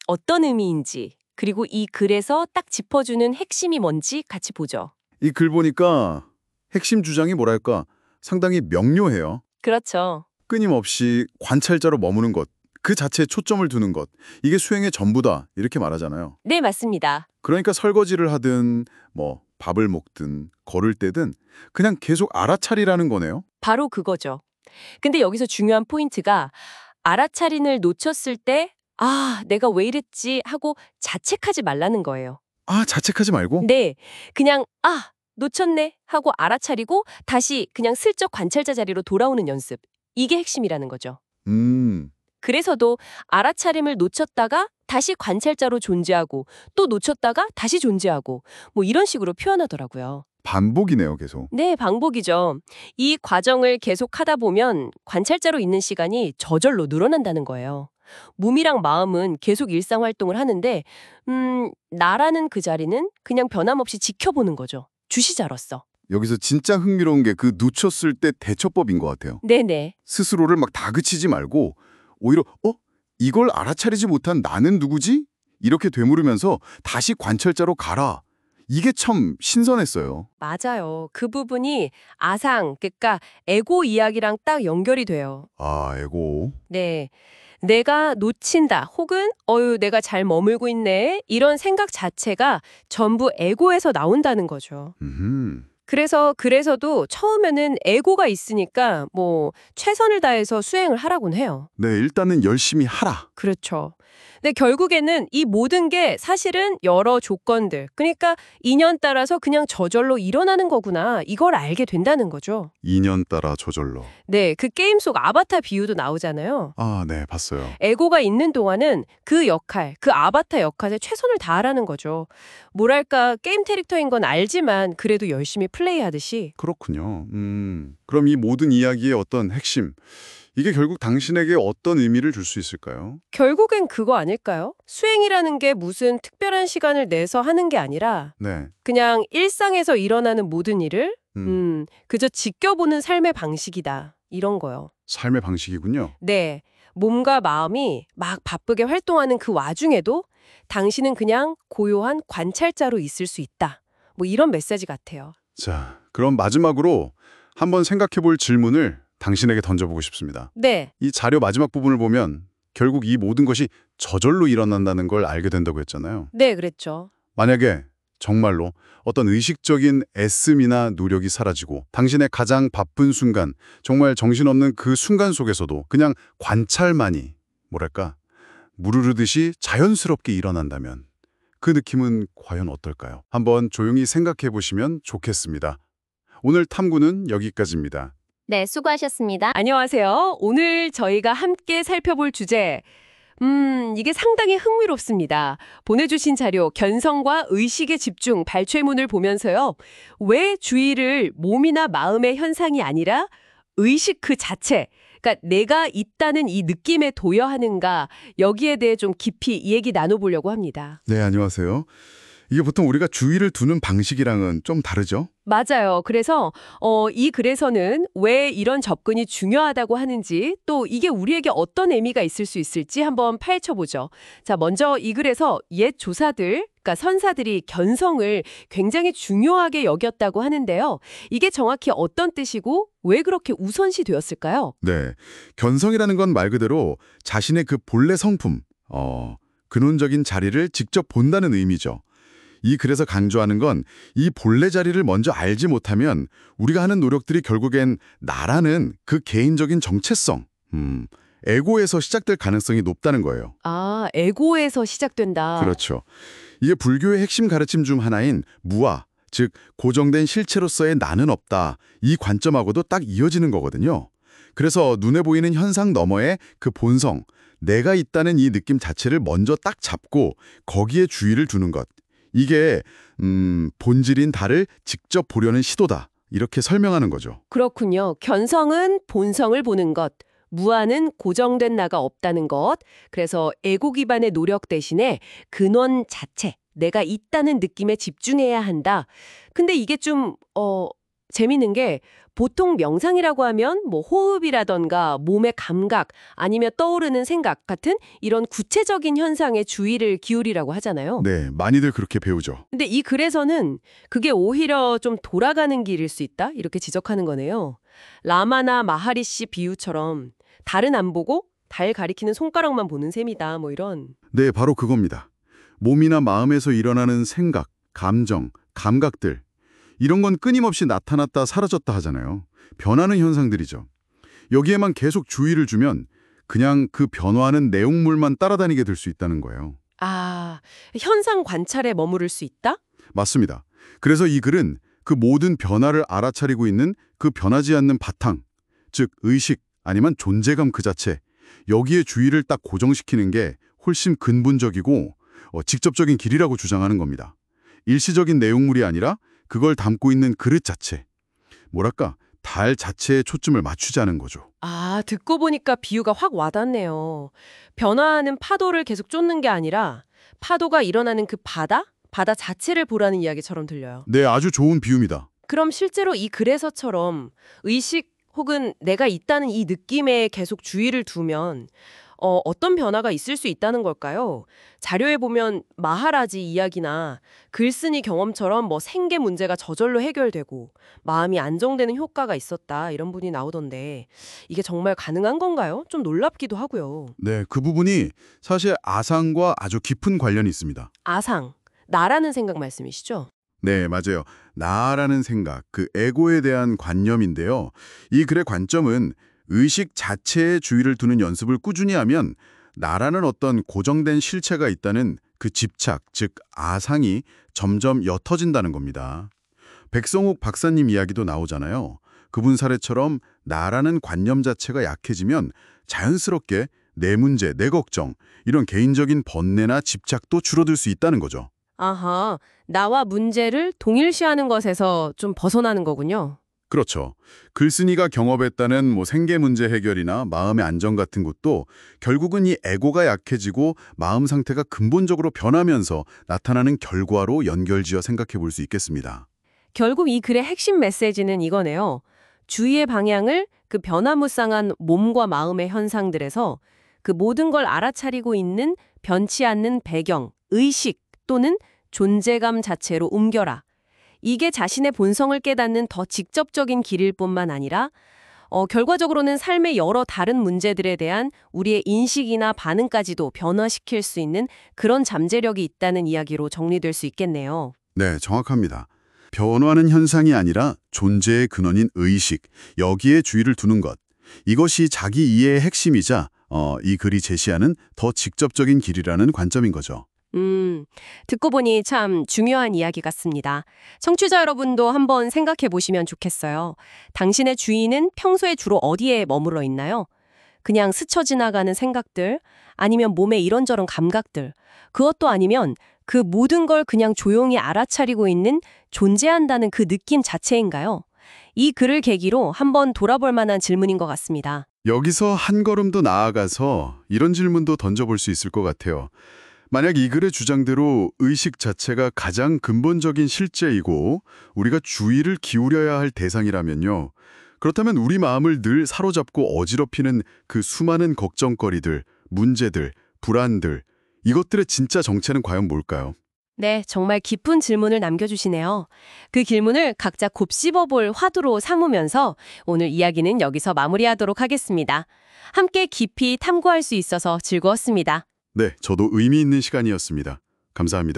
어떤 의미인지 그리고 이 글에서 딱 짚어주는 핵심이 뭔지 같이 보죠. 이 글 보니까 핵심 주장이 뭐랄까 상당히 명료해요. 그렇죠. 끊임없이 관찰자로 머무는 것, 그 자체에 초점을 두는 것, 이게 수행의 전부다 이렇게 말하잖아요. 네, 맞습니다. 그러니까 설거지를 하든 뭐 밥을 먹든 걸을 때든 그냥 계속 알아차리라는 거네요. 바로 그거죠. 근데 여기서 중요한 포인트가 알아차림을 놓쳤을 때 내가 왜 이랬지 하고 자책하지 말라는 거예요. 아, 자책하지 말고? 네, 그냥 놓쳤네 하고 알아차리고 다시 그냥 슬쩍 관찰자 자리로 돌아오는 연습. 이게 핵심이라는 거죠. 그래서도 알아차림을 놓쳤다가 다시 관찰자로 존재하고 또 놓쳤다가 다시 존재하고 뭐 이런 식으로 표현하더라고요. 반복이네요, 계속. 네, 반복이죠. 이 과정을 계속 하다 보면 관찰자로 있는 시간이 저절로 늘어난다는 거예요. 몸이랑 마음은 계속 일상 활동을 하는데 나라는 그 자리는 그냥 변함없이 지켜보는 거죠. 주시자로서. 여기서 진짜 흥미로운 게 그 놓쳤을 때 대처법인 것 같아요. 네네. 스스로를 막 다그치지 말고 오히려 이걸 알아차리지 못한 나는 누구지? 이렇게 되물으면서 다시 관찰자로 가라. 이게 참 신선했어요. 맞아요. 그 부분이 아상, 그러니까 에고 이야기랑 딱 연결이 돼요. 아, 에고. 네. 내가 놓친다 혹은 내가 잘 머물고 있네 이런 생각 자체가 전부 에고에서 나온다는 거죠. 그래서도 처음에는 에고가 있으니까 뭐 최선을 다해서 수행을 하라곤 해요. 네, 일단은 열심히 하라. 그렇죠. 근데 결국에는 이 모든 게 사실은 여러 조건들, 그러니까 인연 따라서 그냥 저절로 일어나는 거구나. 이걸 알게 된다는 거죠. 인연 따라 저절로. 네, 그 게임 속 아바타 비유도 나오잖아요. 아, 네, 봤어요. 에고가 있는 동안은 그 역할, 그 아바타 역할에 최선을 다하라는 거죠. 뭐랄까, 게임 캐릭터인 건 알지만 그래도 열심히 플레이하듯이. 그렇군요. 그럼 이 모든 이야기의 어떤 핵심, 이게 결국 당신에게 어떤 의미를 줄 수 있을까요? 결국엔 그거 아닐까요? 수행이라는 게 무슨 특별한 시간을 내서 하는 게 아니라 네. 그냥 일상에서 일어나는 모든 일을 그저 지켜보는 삶의 방식이다. 이런 거요. 삶의 방식이군요. 네. 몸과 마음이 막 바쁘게 활동하는 그 와중에도 당신은 그냥 고요한 관찰자로 있을 수 있다. 뭐 이런 메시지 같아요. 자, 그럼 마지막으로 한번 생각해 볼 질문을 당신에게 던져보고 싶습니다. 네. 이 자료 마지막 부분을 보면 결국 이 모든 것이 저절로 일어난다는 걸 알게 된다고 했잖아요. 네, 그랬죠. 만약에 정말로 어떤 의식적인 애씀이나 노력이 사라지고 당신의 가장 바쁜 순간, 정말 정신없는 그 순간 속에서도 그냥 관찰만이 뭐랄까 무르르듯이 자연스럽게 일어난다면 그 느낌은 과연 어떨까요? 한번 조용히 생각해 보시면 좋겠습니다. 오늘 탐구는 여기까지입니다. 네, 수고하셨습니다. 안녕하세요. 오늘 저희가 함께 살펴볼 주제, 이게 상당히 흥미롭습니다. 보내주신 자료, 견성과 의식의 집중, 발췌문을 보면서요. 왜 주의를 몸이나 마음의 현상이 아니라 의식 그 자체, 그러니까 내가 있다는 이 느낌에 도여하는가, 여기에 대해 좀 깊이 이 얘기 나눠보려고 합니다. 네, 안녕하세요. 이게 보통 우리가 주의를 두는 방식이랑은 좀 다르죠? 맞아요. 그래서 이 글에서는 왜 이런 접근이 중요하다고 하는지, 또 이게 우리에게 어떤 의미가 있을 수 있을지 한번 파헤쳐보죠. 자, 먼저 이 글에서 옛 조사들, 그러니까 선사들이 견성을 굉장히 중요하게 여겼다고 하는데요. 이게 정확히 어떤 뜻이고 왜 그렇게 우선시 되었을까요? 네, 견성이라는 건 말 그대로 자신의 그 본래 성품, 근원적인 자리를 직접 본다는 의미죠. 이 글에서 강조하는 건 이 본래 자리를 먼저 알지 못하면 우리가 하는 노력들이 결국엔 나라는 그 개인적인 정체성, 에고에서 시작될 가능성이 높다는 거예요. 아, 에고에서 시작된다. 그렇죠. 이게 불교의 핵심 가르침 중 하나인 무아, 즉 고정된 실체로서의 나는 없다. 이 관점하고도 딱 이어지는 거거든요. 그래서 눈에 보이는 현상 너머의 그 본성, 내가 있다는 이 느낌 자체를 먼저 딱 잡고 거기에 주의를 두는 것. 이게 본질인 나를 직접 보려는 시도다. 이렇게 설명하는 거죠. 그렇군요. 견성은 본성을 보는 것, 무아는 고정된 나가 없다는 것. 그래서 에고 기반의 노력 대신에 근원 자체, 내가 있다는 느낌에 집중해야 한다. 근데 이게 좀 재밌는 게 보통 명상이라고 하면 뭐 호흡이라던가 몸의 감각 아니면 떠오르는 생각 같은 이런 구체적인 현상에 주의를 기울이라고 하잖아요. 네, 많이들 그렇게 배우죠. 근데 이 글에서는 그게 오히려 좀 돌아가는 길일 수 있다? 이렇게 지적하는 거네요. 라마나 마하리시 비유처럼 달은 안 보고 달 가리키는 손가락만 보는 셈이다. 뭐 이런. 네, 바로 그겁니다. 몸이나 마음에서 일어나는 생각, 감정, 감각들 이런 건 끊임없이 나타났다 사라졌다 하잖아요. 변하는 현상들이죠. 여기에만 계속 주의를 주면 그냥 그 변화하는 내용물만 따라다니게 될 수 있다는 거예요. 아, 현상 관찰에 머무를 수 있다? 맞습니다. 그래서 이 글은 그 모든 변화를 알아차리고 있는 그 변하지 않는 바탕, 즉 의식 아니면 존재감 그 자체, 여기에 주의를 딱 고정시키는 게 훨씬 근본적이고 직접적인 길이라고 주장하는 겁니다. 일시적인 내용물이 아니라 그걸 담고 있는 그릇 자체, 뭐랄까 달 자체에 초점을 맞추자는 거죠. 아, 듣고 보니까 비유가 확 와닿네요. 변화하는 파도를 계속 쫓는 게 아니라 파도가 일어나는 그 바다 자체를 보라는 이야기처럼 들려요. 네, 아주 좋은 비유입니다. 그럼 실제로 이 글에서처럼 의식 혹은 내가 있다는 이 느낌에 계속 주의를 두면 어떤 변화가 있을 수 있다는 걸까요? 자료에 보면 마하라지 이야기나 글쓴이 경험처럼 뭐 생계 문제가 저절로 해결되고 마음이 안정되는 효과가 있었다 이런 분이 나오던데 이게 정말 가능한 건가요? 좀 놀랍기도 하고요. 네, 그 부분이 사실 아상과 아주 깊은 관련이 있습니다. 아상, 나라는 생각 말씀이시죠? 네, 맞아요. 나라는 생각, 그 에고에 대한 관념인데요. 이 글의 관점은 의식 자체에 주의를 두는 연습을 꾸준히 하면 나라는 어떤 고정된 실체가 있다는 그 집착, 즉 아상이 점점 옅어진다는 겁니다. 백성욱 박사님 이야기도 나오잖아요. 그분 사례처럼 나라는 관념 자체가 약해지면 자연스럽게 내 문제, 내 걱정, 이런 개인적인 번뇌나 집착도 줄어들 수 있다는 거죠. 아하, 나와 문제를 동일시하는 것에서 좀 벗어나는 거군요. 그렇죠. 글쓴이가 경험했다는 생계 문제 해결이나 마음의 안정 같은 것도 결국은 이 에고가 약해지고 마음 상태가 근본적으로 변하면서 나타나는 결과로 연결지어 생각해 볼 수 있겠습니다. 결국 이 글의 핵심 메시지는 이거네요. 주의의 방향을 그 변화무쌍한 몸과 마음의 현상들에서 그 모든 걸 알아차리고 있는 변치 않는 배경, 의식 또는 존재감 자체로 옮겨라. 이게 자신의 본성을 깨닫는 더 직접적인 길일 뿐만 아니라 결과적으로는 삶의 여러 다른 문제들에 대한 우리의 인식이나 반응까지도 변화시킬 수 있는 그런 잠재력이 있다는 이야기로 정리될 수 있겠네요. 네, 정확합니다. 변화하는 현상이 아니라 존재의 근원인 의식, 여기에 주의를 두는 것. 이것이 자기 이해의 핵심이자 이 글이 제시하는 더 직접적인 길이라는 관점인 거죠. 듣고 보니 참 중요한 이야기 같습니다. 청취자 여러분도 한번 생각해 보시면 좋겠어요. 당신의 주의는 평소에 주로 어디에 머물러 있나요? 그냥 스쳐 지나가는 생각들, 아니면 몸의 이런저런 감각들, 그것도 아니면 그 모든 걸 그냥 조용히 알아차리고 있는 존재한다는 그 느낌 자체인가요? 이 글을 계기로 한번 돌아볼 만한 질문인 것 같습니다. 여기서 한 걸음 더 나아가서 이런 질문도 던져볼 수 있을 것 같아요. 만약 이 글의 주장대로 의식 자체가 가장 근본적인 실제이고 우리가 주의를 기울여야 할 대상이라면요. 그렇다면 우리 마음을 늘 사로잡고 어지럽히는 그 수많은 걱정거리들, 문제들, 불안들, 이것들의 진짜 정체는 과연 뭘까요? 네, 정말 깊은 질문을 남겨주시네요. 그 질문을 각자 곱씹어볼 화두로 삼으면서 오늘 이야기는 여기서 마무리하도록 하겠습니다. 함께 깊이 탐구할 수 있어서 즐거웠습니다. 네, 저도 의미 있는 시간이었습니다. 감사합니다.